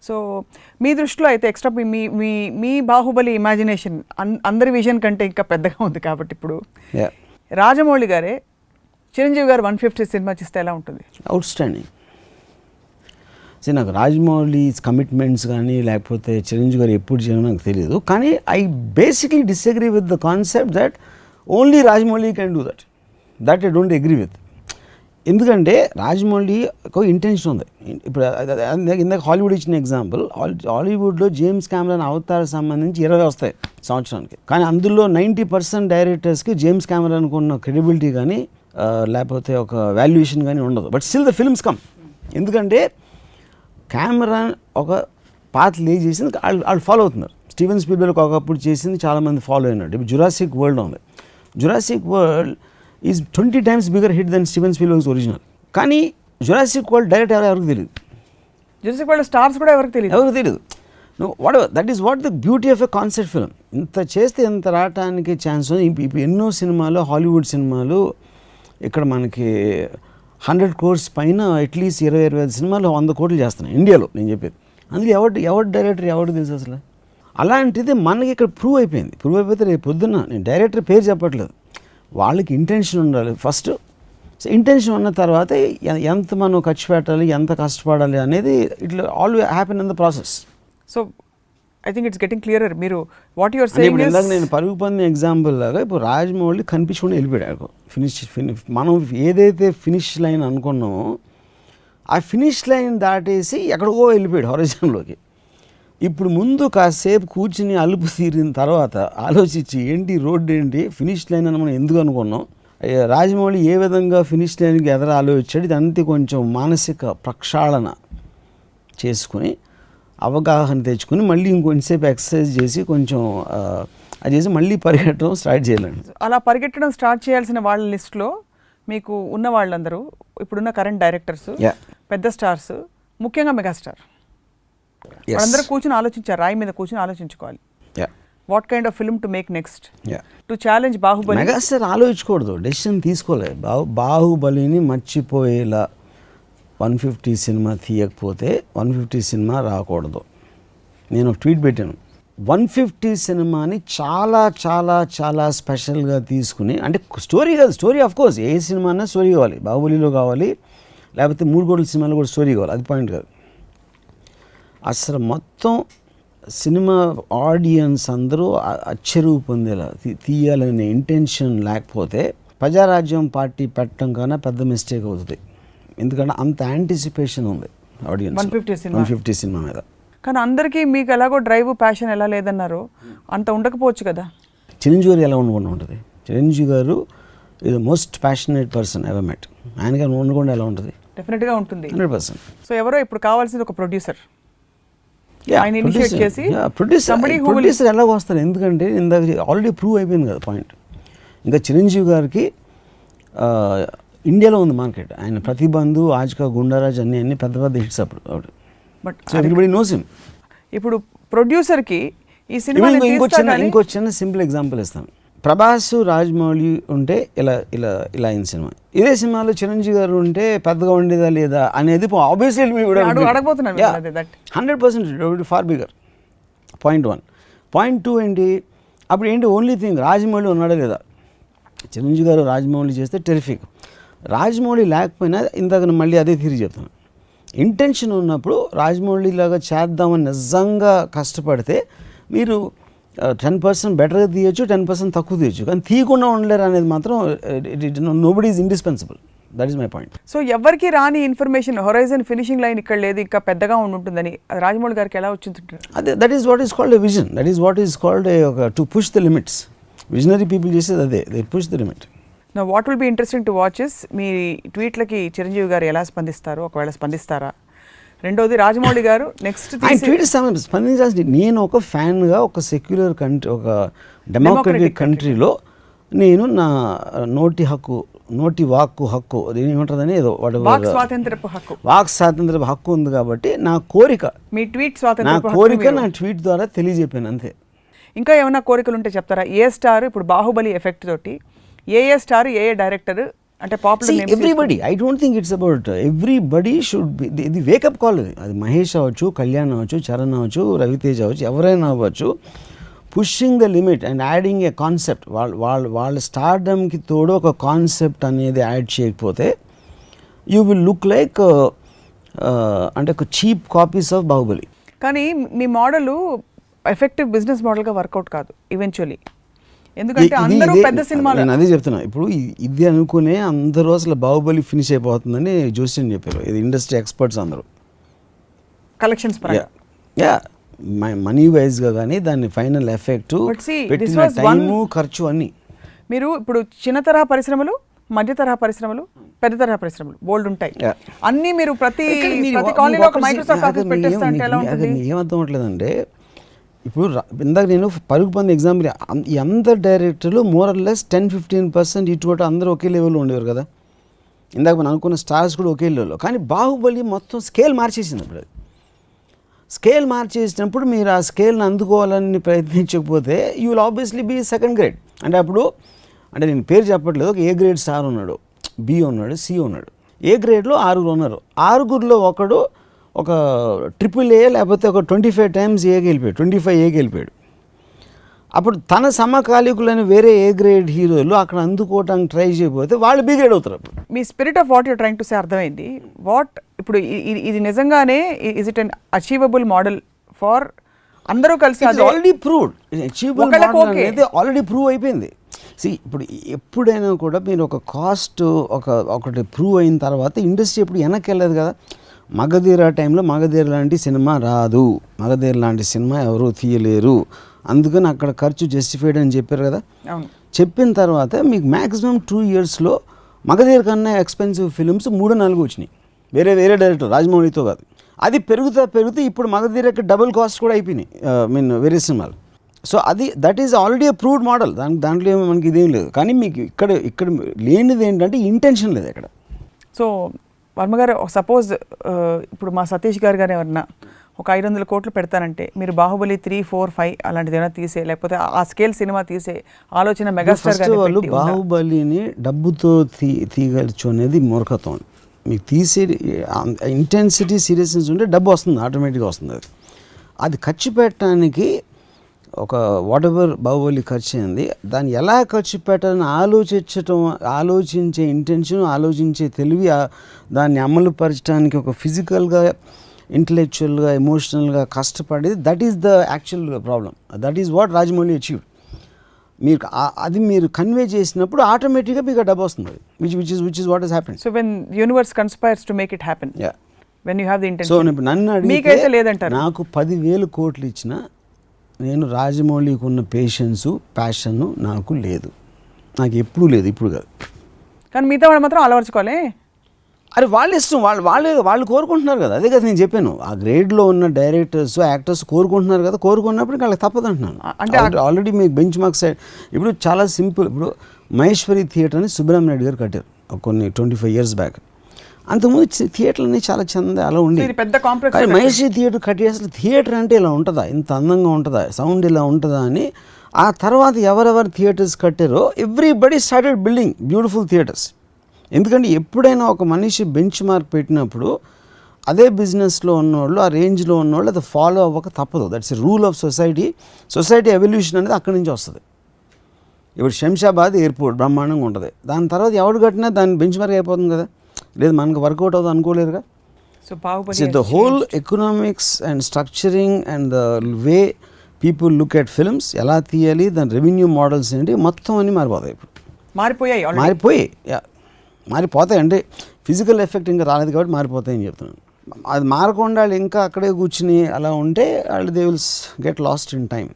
సో మీ దృష్టిలో అయితే ఎక్స్ట్రా మీ బాహుబలి ఇమాజినేషన్ అందరి విజన్ కంటే ఇంకా పెద్దగా ఉంది కాబట్టి ఇప్పుడు రాజమౌళి గారే చిరంజీవి గారు 150 సినిమా చేస్తే ఎలా ఉంటుంది? Out standing. సో నాకు రాజమౌళి కమిట్మెంట్స్ కానీ లేకపోతే చిరంజీవి గారు ఎప్పుడు చేయడం నాకు తెలియదు, కానీ I basically disagree with the concept that only Rajamouli can do that I don't agree with. ఎందుకంటే రాజమౌళి ఒక ఇంటెన్షన్ ఉంది. ఇప్పుడు ఇందాక హాలీవుడ్ ఇచ్చిన ఎగ్జాంపుల్, హాలీవుడ్లో జేమ్స్ కెమెరాన్ అవతార్ సంబంధించి 20 వస్తాయి సంవత్సరానికి, కానీ అందులో 90% డైరెక్టర్స్కి జేమ్స్ కెమెరాన్కి ఉన్న క్రెడిబిలిటీ కానీ లేకపోతే ఒక వాల్యుయేషన్ కానీ ఉండదు. But still the films come. ఎందుకంటే కెమెరాన్ ఒక పాత్ లే చేసింది, వాళ్ళు ఫాలో అవుతున్నారు. స్టీవెన్ స్పీల్బర్గ్ ఒకప్పుడు చేసింది చాలామంది ఫాలో అయినాడు. ఇప్పుడు జురాసిక్ వరల్డ్ ఉంది. Jurassic World is 20 times bigger hit than Steven Spielberg's original. కానీ జురాసిక్ వరల్డ్ డైరెక్ట్ ఎవరికి తెలియదు, జురాసిక్ వరల్డ్ స్టార్స్ కూడా ఎవరికి తెలియదు. Whatever, that is what the beauty of a concept film. ఇంత చేస్తే ఇంత రావటానికి ఛాన్స్ ఉంది. ఇప్పుడు ఎన్నో సినిమాలు, హాలీవుడ్ సినిమాలు ఇక్కడ మనకి 100 crores పైన అట్లీస్ట్ 20-25 సినిమాలు 100 కోట్లు చేస్తున్నాయి ఇండియాలో. నేను చెప్పేది అందులో ఎవరు డైరెక్టర్ ఎవరు తెలుసు అసలు. అలాంటిది మనకి ఇక్కడ ప్రూవ్ అయిపోతే రేపు పొద్దున్న నేను డైరెక్టర్ పేరు చెప్పట్లేదు, వాళ్ళకి ఇంటెన్షన్ ఉండాలి ఫస్ట్. సో ఇంటెన్షన్ ఉన్న తర్వాత ఎంత మనం ఖర్చు పెట్టాలి, ఎంత కష్టపడాలి అనేది ఇట్లా all happen in the process. So I think it's getting clearer. మీరు వాట్ యువర్ సేయింగ్ ఇప్పుడు ఇందాక నేను పరుగు పంది ఎగ్జాంపుల్ లాగా ఇప్పుడు రాజమౌళి కనిపించుకుని వెళ్ళిపోయాడు. ఫినిష్ మనం ఏదైతే ఫినిష్ లైన్ అనుకున్నామో ఆ ఫినిష్ లైన్ దాటేసి ఎక్కడికో వెళ్ళిపోయాడు హొరైజన్లోకి. ఇప్పుడు ముందు కాసేపు కూర్చుని అలుపు తీరిన తర్వాత ఆలోచించి ఏంటి రోడ్డు ఏంటి ఫినిష్ లైన్ అని మనం ఎందుకు అనుకున్నాం, రాజమౌళి ఏ విధంగా ఫినిష్ లైన్కి ఎదురు ఆలోచించాడు, ఇదంతా కొంచెం మానసిక ప్రక్షాళన చేసుకుని అవగాహన తెచ్చుకుని మళ్ళీ ఇంకొంచెంసేపు ఎక్సర్సైజ్ చేసి కొంచెం అది చేసి మళ్ళీ పరిగెట్టడం స్టార్ట్ చేయాలండి. అలా పరిగెట్టడం స్టార్ట్ చేయాల్సిన వాళ్ళ లిస్ట్లో మీకు ఉన్న వాళ్ళందరూ ఇప్పుడున్న కరెంట్ డైరెక్టర్స్, పెద్ద స్టార్స్, ముఖ్యంగా మెగాస్టార్, వాళ్ళందరూ కూర్చొని ఆలోచించారు, రాయి మీద కూర్చొని ఆలోచించుకోవాలి what kind of film to make next to challenge Baahubali. Megastar ఆలోచించకూడదు, డెసిషన్ తీసుకోలేదు. బాహుబలిని మర్చిపోయేలా 150 సినిమా తీయకపోతే 150 సినిమా రాకూడదు. నేను ఒక ట్వీట్ పెట్టాను, 150 సినిమాని చాలా చాలా చాలా స్పెషల్గా తీసుకుని, అంటే స్టోరీ కాదు, story of course A cinema అన్నా స్టోరీ కావాలి, బాహుబలిలో కావాలి, లేకపోతే 3 కోట్ల సినిమాలో కూడా స్టోరీ కావాలి, అది పాయింట్ కాదు. అసలు మొత్తం సినిమా ఆడియన్స్ అందరూ అచ్చరువు పొందేలా తీయాలనే ఇంటెన్షన్ లేకపోతే ప్రజారాజ్యం పార్టీ పెట్టడం కన్నా పెద్ద మిస్టేక్ అవుతుంది. ఎందుకంటే అంత యాంటిసిపేషన్ ఉంది ఆడియన్స్ 150 సినిమా మీద. కానీ అందరికీ మీకు ఎలాగో డ్రైవ్ ప్యాషన్ ఎలా లేదన్నారు, అంత ఉండకపోవచ్చు కదా. చిరంజీవి గారు ఎలా ఉంటుంది, చిరంజీవి గారు ఇది most passionate person ever met. ఆయనగా ఉండకుండా ఎలా ఉంటుంది? డెఫినెట్గా ఉంటుంది, 100%. సో ఎవరో ఇప్పుడు కావాల్సింది ఒక ప్రొడ్యూసర్. ప్రొడ్యూసర్ ఎలా వస్తారు, ఎందుకంటే ఇందాక ఆల్రెడీ ప్రూవ్ అయిపోయింది కదా పాయింట్. ఇంకా చిరంజీవి గారికి ఇండియాలో ఉంది మార్కెట్. ఆయన ప్రతిబంధు, ఆజ్కా, గుండారాజ్ అన్ని పెద్ద పెద్ద హిట్స్ అప్పుడు. But everybody knows him. ఇప్పుడు ప్రొడ్యూసర్కి ఈ సినిమా ఇంకో చిన్న సింపుల్ ఎగ్జాంపుల్ ఇస్తాను. ప్రభాస్, రాజమౌళి ఉంటే ఇలా ఇలా ఇలా అయిన సినిమా ఇదే సినిమాలో చిరంజీవి గారు ఉంటే పెద్దగా ఉండేదా లేదా అనేది ఆబ్వియస్లీ అడగబోతున్నాను 100% ఫార్ బిగర్. పాయింట్ 1. పాయింట్ 2 ఏంటి, అప్పుడు ఏంటి ఓన్లీ థింగ్ రాజమౌళి ఉన్నాడా లేదా. చిరంజీవి గారు రాజమౌళి చేస్తే టెరిఫిక్. రాజమౌళి లేకపోయినా ఇందాక మళ్ళీ అదే తిరిగి చెప్తాను, ఇంటెన్షన్ ఉన్నప్పుడు రాజమౌళి లాగా చేద్దామని నిజంగా కష్టపడితే మీరు 10% బెటర్గా తీయచ్చు, 10% తక్కువ తీయచ్చు, కానీ తీయకుండా ఉండలేరు అనేది మాత్రం nobody is indispensable. That is my point. So ఎవరికి రాని ఇన్ఫర్మేషన్ హొరైజన్ ఫినిషింగ్ లైన్ ఇక్కడ లేదు, ఇంకా పెద్దగా ఉంటుందని రాజమౌళి గారికి ఎలా వచ్చింది? అదే that is what is called a vision. That is what is called to push the limits. Visionary people చేసేది అదే, దే పుష్ ద లిమిట్. నా what will be interesting to watch is మీ ట్వీట్లకి చిరంజీవి గారు ఎలా స్పందిస్తారు, ఒకవేళ స్పందిస్తారా? రెండోది రాజమౌళి గారు నెక్స్ట్ స్పందించాల్సి, నేను ఒక ఫ్యాన్గా ఒక సెక్యులర్ కంట్రీ, ఒక డెమోక్రటిక్ కంట్రీలో నేను నా నోటి హక్కు, నోటి వాక్కు హక్కు, ఏమంటుందని ఏదో వాక్ స్వాతంత్రపు హక్కు, వాక్ స్వాతంత్రపు హక్కు ఉంది కాబట్టి నా కోరిక, మీ ట్వీట్ నా స్వాతంత్రపు కోరిక నా ట్వీట్ ద్వారా తెలియజెప్పాను అంతే. ఇంకా ఏమైనా కోరికలు ఉంటే చెప్తారా? ఏ స్టార్ ఇప్పుడు బాహుబలి ఎఫెక్ట్ తోటి ఏ స్టార్ ఏ డైరెక్టర్ అంటే popular names? Everybody, I don't think it's about everybody should be, ఇది వేకప్ కాల్. అది మహేష్ అవ్వచ్చు, కళ్యాణ్ అవ్వచ్చు, చరణ్ అవ్వచ్చు, రవితేజ్ అవ్వచ్చు, ఎవరైనా అవ్వచ్చు. Pushing the limit and adding A concept. వాళ్ళ స్టార్డమ్కి తోడు ఒక కాన్సెప్ట్ అనేది యాడ్ చేయకపోతే యూ విల్ లుక్ లైక్ అంటే ఒక చీప్ కాపీస్ ఆఫ్ బాహుబలి. కానీ మీ మోడలు ఎఫెక్టివ్ బిజినెస్ మోడల్గా వర్కౌట్ కాదు ఈవెన్చువల్లీ, ఎందుకంటే అందరూ పెద్ద సినిమాలు. నేను అదే చెప్తున్నా, ఇప్పుడు ఇది అనుకునే అందరూ అసలు బాహుబలి ఫినిష్ అయిపోతుందని జోస్యన్ చెప్పారు. ఇది ఇండస్ట్రీ ఎక్స్పర్ట్స్ అందరూ కలెక్షన్స్ యా మనీ వైజ్గా కానీ దాని ఫైనల్ ఎఫెక్ట్, పెట్టిన టైము, ఖర్చు అన్నీ. మీరు ఇప్పుడు చిన్న తరహా పరిశ్రమలు, మధ్య తరహా పరిశ్రమలు, పెద్ద తరహా పరిశ్రమలు బోల్డ్ ఉంటాయి. అన్నీ మీరు ప్రతి కాలనీలో ఒక మైక్రోసాఫ్ట్ ఆఫీస్ పెట్టేస్తా అంటే ఎలా ఉంటుంది? ఏమర్థం అవట్లేదంటే, ఇప్పుడు ఇందాక నేను పరుగు పంది ఎగ్జాంపుల్, ఈ అందరు డైరెక్టర్లు మోరల్లెస్ 10-15% ఇటువంటి అందరూ ఒకే లెవెల్లో ఉండేవారు కదా. ఇందాక మనం అనుకున్న స్టార్స్ కూడా ఒకే లెవెల్లో. కానీ బాహుబలి మొత్తం స్కేల్ మార్చేసింది. ఇప్పుడు అది స్కేల్ మార్చేసినప్పుడు మీరు ఆ స్కేల్ని అందుకోవాలని ప్రయత్నించకపోతే you will obviously be second grade. అంటే అప్పుడు, అంటే నేను పేరు చెప్పట్లేదు, ఒక ఏ గ్రేడ్ స్టార్ ఉన్నాడు, బి ఉన్నాడు, సి ఉన్నాడు. ఏ గ్రేడ్లో 6 ఉన్నారు. 6లో ఒకడు ఒక AAA లేకపోతే ఒక 25 టైమ్స్ ఏకి వెళ్ళిపోయాడు, 25 ఏకి వెళ్ళిపోయాడు. అప్పుడు తన సమకాలీకులైన వేరే ఏ గ్రేడ్ హీరోలు అక్కడ అందుకోవటానికి ట్రై చేయకపోతే వాళ్ళు బి గ్రేడ్ అవుతారు. అప్పుడు మీ spirit of what you're trying to say అర్థమైంది. వాట్ ఇప్పుడు ఇది నిజంగానే is it an achievable model for అందరూ కలిసి? ఆల్రెడీ ప్రూవ్డ్, అచీవబుల్ అనేది ఆల్రెడీ ప్రూవ్ అయిపోయింది. ఇప్పుడు ఎప్పుడైనా కూడా మీరు ఒక కాస్ట్ ఒకటి ప్రూవ్ అయిన తర్వాత ఇండస్ట్రీ ఎప్పుడు వెనక్కి వెళ్ళదు కదా. మగధీర టైంలో మగధీర లాంటి సినిమా రాదు, మగధీర లాంటి సినిమా ఎవరు తీయలేరు, అందుకని అక్కడ ఖర్చు జస్టిఫైడ్ అని చెప్పారు కదా. చెప్పిన తర్వాత మీకు మ్యాక్సిమం 2 yearsలో మగధీర కన్నా ఎక్స్పెన్సివ్ ఫిల్మ్స్ 3-4 వచ్చినాయి, వేరే డైరెక్టర్, రాజమౌళితో కాదు. అది పెరుగుతూ ఇప్పుడు మగధీరకి డబుల్ కాస్ట్ కూడా అయిపోయినాయి, వేరే సినిమాలు. So that is already approved model. దాంట్లో మనకి ఇదేం లేదు. కానీ మీకు ఇక్కడ లేనిది ఏంటంటే ఇంటెన్షన్ లేదు ఇక్కడ. సో వర్మ గారు, సపోజ్ ఇప్పుడు మా సతీష్ గారు కానీ ఎవరన్నా ఒక 500 కోట్లు పెడతానంటే మీరు బాహుబలి 3, 4, 5 అలాంటిది ఏమైనా తీసే, లేకపోతే ఆ స్కేల్ సినిమా తీసే ఆలోచన మెగాస్టార్ గారు? వాళ్ళు బాహుబలిని డబ్బుతో తీయగలచ్చు అనేది మూర్ఖత్వం. మీకు తీసే ఇంటెన్సిటీ, సీరియస్నెస్ ఉంటే డబ్బు వస్తుంది, ఆటోమేటిక్గా వస్తుంది. అది ఖర్చు పెట్టడానికి ఒక వాట్ ఎవర్ బాహుబలి ఖర్చు అయింది, దాన్ని ఎలా ఖర్చు పెట్టాలని ఆలోచించే ఇంటెన్షన్, ఆలోచించే తెలివి, దాన్ని అమలు పరచడానికి ఒక ఫిజికల్గా, ఇంటలెక్చువల్గా, ఎమోషనల్గా కష్టపడేది, that is the actual problem. That is what Rajamouli achieved. మీరు కన్వే చేసినప్పుడు ఆటోమేటిక్గా మీకు డబ్బు వస్తుంది, which is what has happened. So when universe conspires to make it happen, when you have the intention. So నన్ను అడిగితే లేదంటారు, నాకు 10,000 కోట్లు ఇచ్చినా నేను రాజమౌళికి ఉన్న పేషెన్సు, ప్యాషను నాకు లేదు, నాకు ఎప్పుడూ లేదు, ఇప్పుడు కాదు. కానీ మిగతా వాళ్ళు మాత్రం అలవర్చుకోవాలి. అరే వాళ్ళ ఇష్టం, వాళ్ళు కోరుకుంటున్నారు కదా. అదే కదా నేను చెప్పాను, ఆ గ్రేడ్లో ఉన్న డైరెక్టర్స్, యాక్టర్స్ కోరుకుంటున్నారు కదా. కోరుకున్నప్పుడు వాళ్ళకి తప్పదు అంటున్నాను. అంటే ఆల్రెడీ మీకు బెంచ్ మార్క్ సైడ్ ఇప్పుడు చాలా సింపుల్. ఇప్పుడు మహేశ్వరి థియేటర్ అని సుబ్రహ్మణ్య రెడ్డి గారు కట్టారు కొన్ని 25 years బ్యాక్. అంతకుముందు థియేటర్లన్నీ చాలా చంద అలా ఉండి, పెద్ద కాంప్లెక్స్. కానీ మహేశ్వరి థియేటర్ కట్టి అసలు థియేటర్ అంటే ఇలా ఉంటుందా, ఇంత అందంగా ఉంటుందా, సౌండ్ ఇలా ఉంటుందా అని ఆ తర్వాత ఎవరెవరు థియేటర్స్ కట్టారో everybody started building beautiful theatres. ఎందుకంటే ఎప్పుడైనా ఒక మనిషి బెంచ్ మార్క్ పెట్టినప్పుడు అదే బిజినెస్లో ఉన్నవాళ్ళు, ఆ రేంజ్లో ఉన్నవాళ్ళు అది ఫాలో అవ్వక తప్పదు. That's rule of society. Society evolution అనేది అక్కడి నుంచి వస్తుంది. ఇప్పుడు శంషాబాద్ ఎయిర్పోర్ట్ బ్రహ్మాండంగా ఉంటుంది, దాని తర్వాత ఎవడు కట్టినా దాని బెంచ్ మార్క్ అయిపోతుంది కదా, లేదు మనకు వర్కౌట్ అవుతుంది అనుకోలేరుగా. So Baahubali the whole economics and structuring and the way people look at films, ఎలా తీయాలి, దాని రెవెన్యూ మోడల్స్ ఏంటి, మొత్తం అన్నీ మారిపోతాయి. ఇప్పుడు మారిపోతాయి అంటే ఫిజికల్ ఎఫెక్ట్ ఇంకా రాలేదు కాబట్టి మారిపోతాయని చెప్తున్నాను. అది మారకుండా వాళ్ళు ఇంకా అక్కడే కూర్చుని అలా ఉంటే వాళ్ళు they will get lost in time.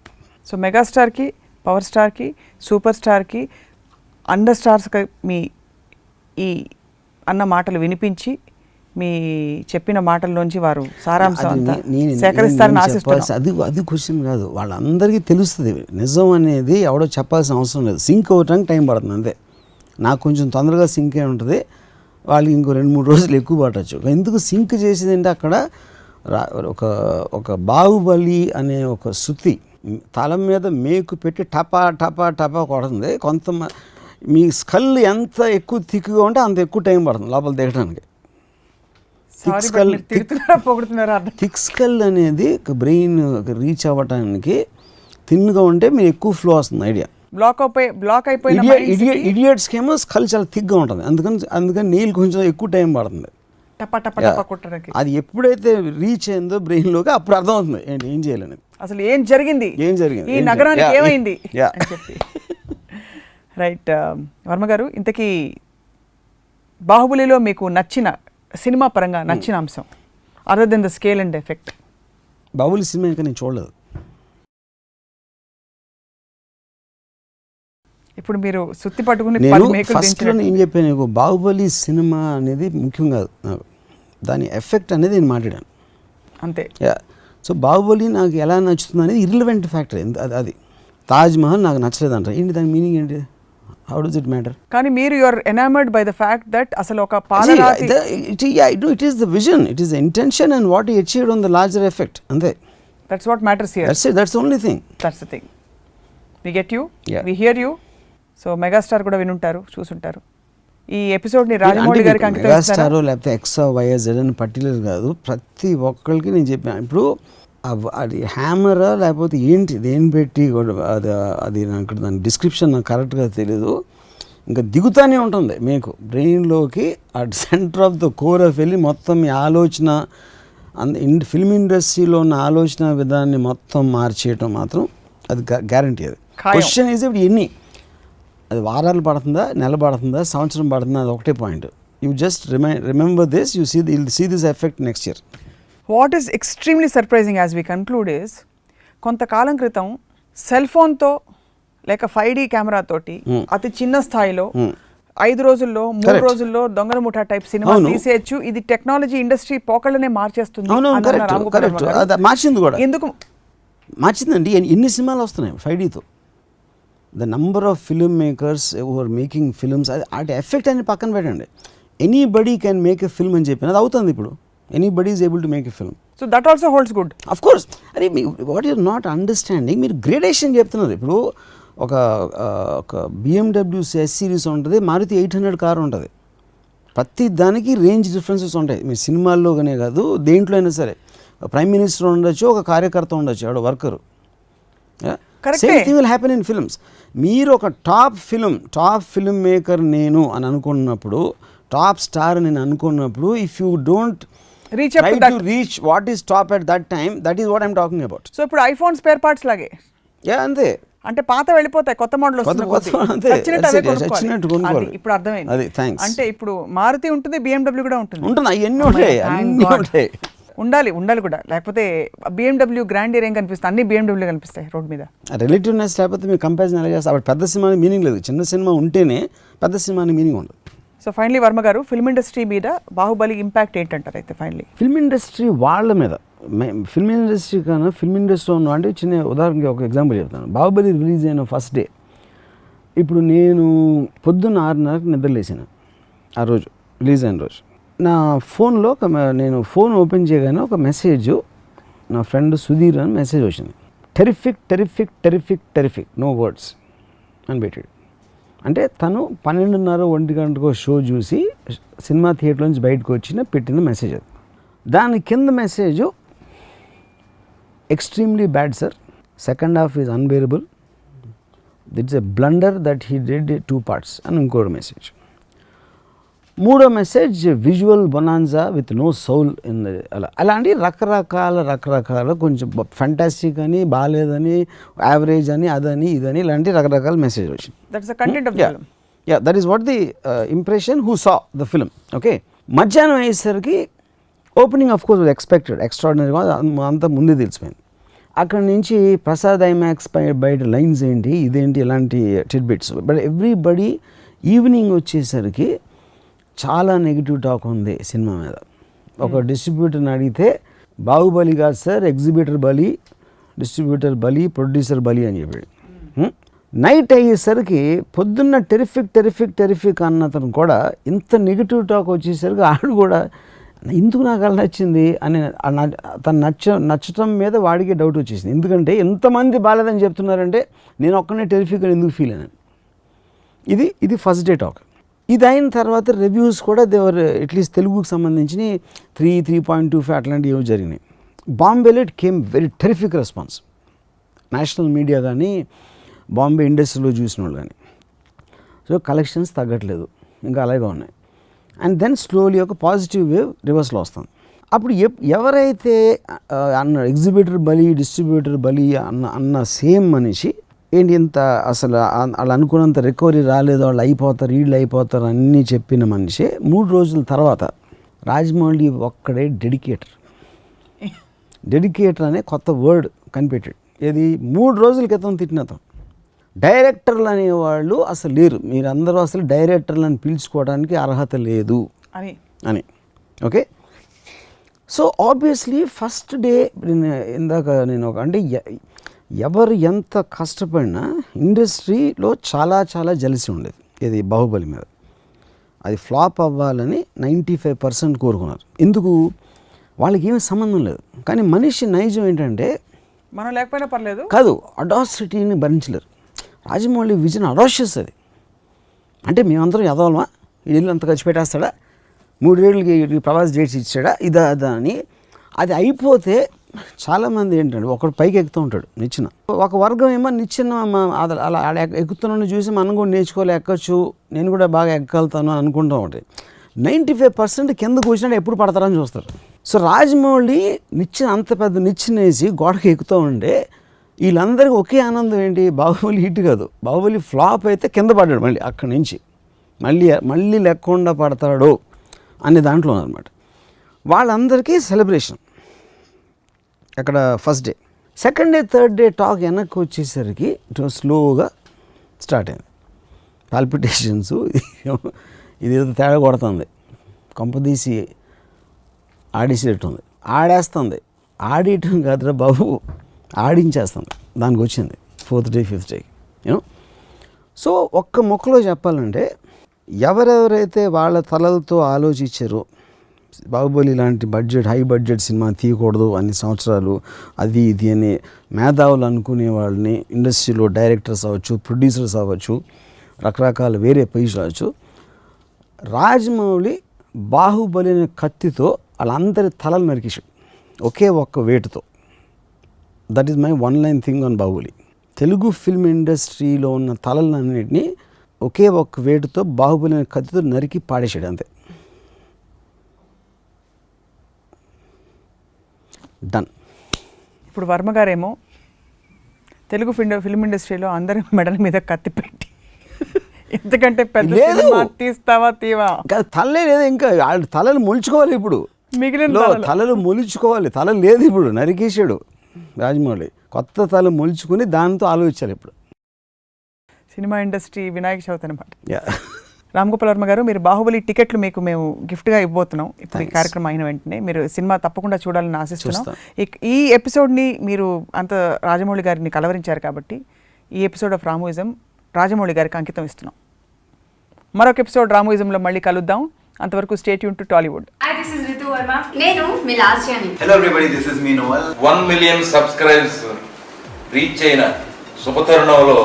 So మెగాస్టార్కి, పవర్ స్టార్కి, సూపర్ స్టార్కి, అండర్ స్టార్స్కి మీ ఈ అన్న మాటలు వినిపించి మీ చెప్పిన మాటల్లోంచి వారు సారాంశం అంతా సేకరిస్తారని ఆశిస్తున్నాను. అది క్వశ్చన్ కాదు, వాళ్ళందరికీ తెలుస్తుంది నిజం అనేది. ఎవడో చెప్పాల్సిన అవసరం లేదు. సింక్ అవ్వటానికి టైం పడుతుంది అంతే. నాకు కొంచెం తొందరగా సింక్ అయి ఉంటుంది, వాళ్ళకి ఇంకో 2-3 రోజులు ఎక్కువ పట్టచ్చు. ఎందుకు సింక్ చేసేది అంటే అక్కడ ఒక బాహుబలి అనే ఒక శృతి తల మీద మేకు పెట్టి టపా టపా టపా కొడుతుంది. మీ స్కల్ ఎంత ఎక్కువ థిక్గా ఉంటే అంత ఎక్కువ టైం పడుతుంది లోపల దిగడానికి. థిక్ స్కల్ అనేది బ్రెయిన్ రీచ్ అవ్వటానికి థిన్గా ఉంటే మీరు ఎక్కువ ఫ్లో వస్తుంది ఐడియా. బ్లాక్ అయిపోయిన ఇడియట్స్కి ఏమో స్కల్ చాలా థిక్గా ఉంటుంది, అందుకని నీళ్ళు కొంచెం ఎక్కువ టైం పడుతుంది. అది ఎప్పుడైతే రీచ్ అయిందో బ్రెయిన్లోకి అప్పుడు అర్థమవుతుంది ఏంటి ఏం చేయాలని, అసలు ఏం జరిగింది ఈ నగరానికి ఏమైంది అని చెప్పి. రైట్ వర్మ గారు, ఇంతకీ బాహుబలిలో మీకు నచ్చిన సినిమా పరంగా నచ్చిన అంశం other than the scale and effect? Baahubali సినిమా ఇంకా నేను చూడలేదు. ఇప్పుడు మీరు సుత్తి పట్టుకుని ఫస్ట్లో ఏం చెప్పాను నీకు, బాహుబలి సినిమా అనేది ముఖ్యం కాదు నాకు, దాని ఎఫెక్ట్ అనేది నేను మాట్లాడాను అంతే. సో బాహుబలి నాకు ఎలా నచ్చుతుంది అనేది ఇర్రిలవెంట్ ఫ్యాక్టర్. అది తాజ్ మహల్ నాకు నచ్చలేదు అంటారు, ఏంటి దాని మీనింగ్ ఏంటి, హౌ డస్ ఇట్ మ్యాటర్? కానీ మీరు you are enamoured by the fact that అసలు ఒక it is the vision, it is the intention and what he achieved on the larger effect, అంతే. That's what matters here. That's only thing. That's the thing. We get you, we hear you. So megastar కూడా వినుంటారు, చూసుంటారు. ఈ ఎపిసోడ్ని రాజమౌళి గారికి అంకితం చేస్తారా? Megastar లేకపోతే XYZ అని పర్టికులర్ కాదు, ప్రతి ఒక్కరికి నేను చెప్పాను. ఇప్పుడు అది హ్యామరా లేకపోతే ఏంటి దేని పెట్టి అది నాకు దాని డిస్క్రిప్షన్ నాకు కరెక్ట్గా తెలీదు, ఇంకా దిగుతానే ఉంటుంది మీకు బ్రెయిన్లోకి. At centre of the core of వెళ్ళి మొత్తం మీ ఆలోచన ఫిల్మ్ ఇండస్ట్రీలో ఉన్న ఆలోచన విధాన్ని మొత్తం మార్చేయటం మాత్రం అది గ్యారంటీ. అది క్వశ్చన్ ఈజ్ ఇప్పుడు ఎన్ని, అది వారాలు పడుతుందా, నెల పడుతుందా, సంవత్సరం పడుతుందా, అది ఒకటే point. You just remember this, you see this effect next year. What is extremely surprising as we conclude is, కొంతకాలం క్రితం సెల్ ఫోన్తో లేక 5D కెమెరాతోటి అతి చిన్న స్థాయిలో 5 రోజుల్లో 3 రోజుల్లో దొంగల ముఠా టైప్ సినిమా తీసేయచ్చు, ఇది టెక్నాలజీ ఇండస్ట్రీ పోకళ్ళనే మార్చేస్తుంది. మార్చింది కూడా, ఎందుకు మార్చిందండి? ఎన్ని సినిమాలు వస్తున్నాయి 5Dతో, the number of film makers are making films, అది ఎఫెక్ట్ అని పక్కన పెట్టండి. Anybody can make a film అని చెప్పిన అది అవుతుంది ఇప్పుడు. Anybody is able to make a film. So that also holds good. Of course. అరే వాట్ యూర్ నాట్ అండర్స్టాండింగ్, మీరు గ్రేడేషన్ చెప్తున్నారు. ఇప్పుడు ఒక BMW S సిరీస్ ఉంటుంది, మారుతి 800 కారు ఉంటుంది, ప్రతి దానికి రేంజ్ డిఫరెన్సెస్ ఉంటాయి. మీ సినిమాల్లోనే కాదు దేంట్లో అయినా సరే. ప్రైమ్ మినిస్టర్ ఉండొచ్చు, ఒక కార్యకర్త ఉండొచ్చు, ఎవడో worker. Same thing will happen in films. మీరు ఒక టాప్ ఫిల్మ్ మేకర్ నేను అని అనుకున్నప్పుడు, టాప్ స్టార్ నేను అనుకున్నప్పుడు, if you don't reach what is top at that time, that is what I'm talking about. So ఇప్పుడు ఐఫోన్ స్పేర్ పార్ట్స్ లాగే అంతే, అంటే పాత వెళ్ళిపోతాయి, కొత్త మోడల్ వస్తుంది, ఇప్పుడు అర్థమైంది. అంటే ఇప్పుడు మారుతి ఉంటుంది, BMW కూడా ఉంటుంది, అవన్నీ ఉంటాయి. ఉండాలి కూడా, లేకపోతే BMW గ్రాండియర్ ఏం కనిపిస్తుంది, అన్ని BMW కనిపిస్తాయి రోడ్ మీద. రిలేటివ్నెస్ లేకపోతే మీరు కంపారిజన్ ఎలా చేస్తారు? అప్పుడు పెద్ద సినిమా మీనింగ్ లేదు, చిన్న సినిమా ఉంటేనే పెద్ద సినిమా మీనింగ్ ఉండదు. సో ఫైనలీ వర్మ గారు, ఫిల్మ్ ఇండస్ట్రీ మీద బాహుబలి ఇంపాక్ట్ ఏంటంటారు? అయితే ఫైనలీ ఫిల్మ్ ఇండస్ట్రీ వాళ్ళ మీద, ఫిల్మ్ ఇండస్ట్రీ కన్నా ఫిల్మ్ ఇండస్ట్రీలో ఉన్న అంటే చిన్న ఉదాహరణకి ఒక ఎగ్జాంపుల్ చెప్తాను. బాహుబలి రిలీజ్ అయిన ఫస్ట్ డే, ఇప్పుడు నేను పొద్దున్న 6:30కి నిద్రలేసాను ఆ రోజు, రిలీజ్ అయిన రోజు. నా ఫోన్లో నేను ఫోన్ ఓపెన్ చేయగానే ఒక మెసేజ్, నా ఫ్రెండ్ సుధీర్ అని మెసేజ్ వచ్చింది. టెరిఫిక్, నో వర్డ్స్ అని పెట్టాడు. అంటే తను 12:30-1 షో చూసి సినిమా థియేటర్ నుంచి బయటకు పెట్టిన మెసేజ్ అది. దాని కింద message extremely bad sir, second half is unbearable, it's a blunder that he did 2 parts అని ఇంకోటి మెసేజ్. మూడో message visual bonanza with no soul in అలాంటి రకరకాల కొంచెం ఫంటాస్టిక్ అని, బాగాలేదని, యావరేజ్ అని, అదని ఇదని ఇలాంటి రకరకాల మెసేజ్ వచ్చింది. That is what the impression who saw the film. Okay, మధ్యాహ్నం అయ్యేసరికి ఓపెనింగ్ ఆఫ్ కోర్స్ ఎక్స్పెక్టెడ్, ఎక్స్ట్రాడినరీగా అంతా ముందే తెలిసిపోయింది. అక్కడి నుంచి ప్రసాద్ ఐమాక్స్ బయట లైన్స్ ఏంటి, ఇదేంటి, ఇలాంటి టిడ్బిట్స్. బట్ ఎవ్రీబడి ఈవినింగ్ వచ్చేసరికి చాలా నెగిటివ్ టాక్ ఉంది సినిమా మీద. ఒక డిస్ట్రిబ్యూటర్ని అడిగితే బాహుబలి కాదు సార్, ఎగ్జిబిటర్ బలి, డిస్ట్రిబ్యూటర్ బలి, ప్రొడ్యూసర్ బలి అని చెప్పాడు. నైట్ అయ్యేసరికి పొద్దున్న టెరిఫిక్ అన్నతను కూడా ఇంత నెగిటివ్ టాక్ వచ్చేసరికి ఆడు కూడా ఎందుకు నాకు అలా నచ్చింది అని తను నచ్చటం మీద వాడికి డౌట్ వచ్చేసింది. ఎందుకంటే ఎంతమంది బాలేదని చెప్తున్నారంటే నేను ఒక్కనే టెరిఫిక్ అని ఎందుకు ఫీల్ అయినాను. ఇది ఫస్ట్ డే టాక్. ఇది అయిన తర్వాత రివ్యూస్ కూడా దేవర్ అట్లీస్ట్ తెలుగుకి సంబంధించి 3.25 అట్లాంటివి ఏవో జరిగినాయి. బాంబేలో it came very terrific response. National media కానీ, బాంబే ఇండస్ట్రీలో చూసిన వాళ్ళు కానీ. సో కలెక్షన్స్ తగ్గట్లేదు, ఇంకా అలాగే ఉన్నాయి. అండ్ దెన్ స్లోలీ ఒక పాజిటివ్ వేవ్ రివర్స్లో వస్తుంది. అప్పుడు ఎవరైతే అన్న ఎగ్జిబిటర్ బలి, డిస్ట్రిబ్యూటర్ బలి అన్న సేమ్ మనిషి ఏంటి ఇంత అసలు వాళ్ళు అనుకున్నంత రికవరీ రాలేదు, వాళ్ళు అయిపోతారు, వీళ్ళు అయిపోతారు అన్నీ చెప్పిన మనిషి 3 రోజుల తర్వాత రాజమౌళి ఒక్కడే డెడికేటర్ అనే కొత్త వర్డ్ కనిపెట్టాడు. ఇది 3 రోజుల క్రితం తిట్టినతో డైరెక్టర్లు అనేవాళ్ళు అసలు లేరు, మీరందరూ అసలు డైరెక్టర్లను పిలుచుకోవడానికి అర్హత లేదు అని. Okay, so obviously first day ఇందాక నేను అంటే ఎవరు ఎంత కష్టపడినా ఇండస్ట్రీలో చాలా జలిసి ఉండేది ఇది బాహుబలి మీద. అది ఫ్లాప్ అవ్వాలని 95% కోరుకున్నారు. ఎందుకు, వాళ్ళకి ఏమీ సంబంధం లేదు. కానీ మనిషి నైజం ఏంటంటే మనం లేకపోయినా పర్లేదు కాదు, అడాసిటీని భరించలేరు. రాజమౌళి విజన్ అడాషియస్ అది. అంటే మేమందరం ఎదవలమా, వీళ్ళు అంత ఖర్చు పెట్టేస్తాడా, 3 ఏళ్ళకి ప్రవాస్ డేట్స్ ఇచ్చాడా, ఇదా అదా అని. అది అయిపోతే చాలామంది ఏంటంటే ఒకడు పైకి ఎక్కుతూ ఉంటాడు నిచ్చెన, ఒక వర్గం ఏమో నిచ్చెన అలా ఎక్కుతున్నాను చూసి మనం కూడా నేర్చుకోవాలి, ఎక్కచ్చు, నేను కూడా బాగా ఎక్కగలుగుతాను అనుకుంటూ ఉంటాయి. 95% కింద కూర్చున్నాడు ఎప్పుడు పడతారని చూస్తారు. సో రాజమౌళి నిచ్చెన అంత పెద్ద నిచ్చెన వేసి గోడకి ఎక్కుతూ ఉంటే వీళ్ళందరికీ ఒకే ఆనందం ఏంటి, బాహుబలి హిట్ కాదు, బాహుబలి ఫ్లాప్ అయితే కింద పడ్డాడు, మళ్ళీ అక్కడి నుంచి మళ్ళీ లేకుండా పడతాడు అనే దాంట్లో అనమాట. వాళ్ళందరికీ సెలబ్రేషన్ అక్కడ first day. Second day, third day talk వెనక్కి వచ్చేసరికి స్లోగా స్టార్ట్ అయింది. పాల్పిటేషన్స్, ఇదేదో తేడా కొడుతుంది, కంపదీసి ఆడేసేటట్టుంది, ఆడేస్తుంది, ఆడేయటం కాదురా బాబు, ఆడించేస్తుంది. దానికి వచ్చింది 4th day 5th day. You know, so ఒక్క మొక్కలో చెప్పాలంటే ఎవరెవరైతే వాళ్ళ తలలతో ఆలోచించారో బాహుబలి లాంటి హై బడ్జెట్ సినిమా తీయకూడదు అన్ని సంవత్సరాలు, అది ఇది అని మేధావులు అనుకునే వాళ్ళని, ఇండస్ట్రీలో డైరెక్టర్స్ అవ్వచ్చు, ప్రొడ్యూసర్స్ అవ్వచ్చు, రకరకాల వేరే పొజిషన్ అవ్వచ్చు, రాజమౌళి బాహుబలి అనే కత్తితో వాళ్ళందరి తలలు నరికేశాడు ఒకే ఒక్క వేటుతో. That is my 1-line thing on Baahubali. Telugu film ఇండస్ట్రీలో ఉన్న తలలన్నింటినీ ఒకే ఒక్క వేటుతో బాహుబలి అనే కత్తితో నరికి పాడేశాడు, అంతే. డన్. ఇప్పుడు వర్మ గారేమో తెలుగు ఫిల్మ్ ఇండస్ట్రీలో అందరి మెడల మీద కత్తి పెట్టి ఎందుకంటే పెద్ద సినిమా తీస్తావా తీవా తలే లేదు, ఇంకా తలలు మొలుచుకోవాలి. ఇప్పుడు మిగిలిన తలలు మొలుచుకోవాలి, తల లేదు, ఇప్పుడు నరికేశాడు రాజమౌళి. కొత్త తల మొలుచుకుని దాంతో ఆలోచించాలి ఇప్పుడు సినిమా ఇండస్ట్రీ వినాయక చవితి అనమాట. రామ్ గోపాల్ వర్మ గారు, మీరు బాహుబలి టికెట్లు మేము గిఫ్ట్గా ఇవ్వబోతున్నాం ఇప్పుడు ఈ కార్యక్రమం అయిన వెంటనే. మీరు సినిమా తప్పకుండా చూడాలని ఆశిస్తున్నాం. ఈ ఎపిసోడ్ని మీరు అంత రాజమౌళి గారిని కలవరించారు కాబట్టి ఈ ఎపిసోడ్ ఆఫ్ రామోయిజం రాజమౌళి గారికి అంకితం ఇస్తున్నాం. మరొక ఎపిసోడ్ రామోయిజంలో మళ్ళీ కలుద్దాం. అంతవరకు stay tune to Tollywood. Hi, this is Ritu Verma. నేను మీ లాస్యాని. Hello everybody, this is me Noel. 1 million subscribers reach అయిన శుభతరుణంలో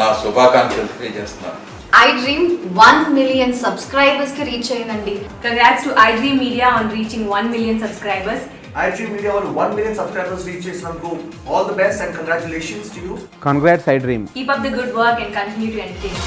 నా శుభాకాంక్షలు తెలియజేస్తున్నాను. ఐ డ్రీమ్ 1 million subscribers కి రీచ్ అయిందండి. Congrats to iDream Media on reaching 1 million subscribers. iDream Media on 1 million subscribers reach చేసినందుకు all the best and congratulations to you. Congrats iDream. Keep up the good work and continue to entertain.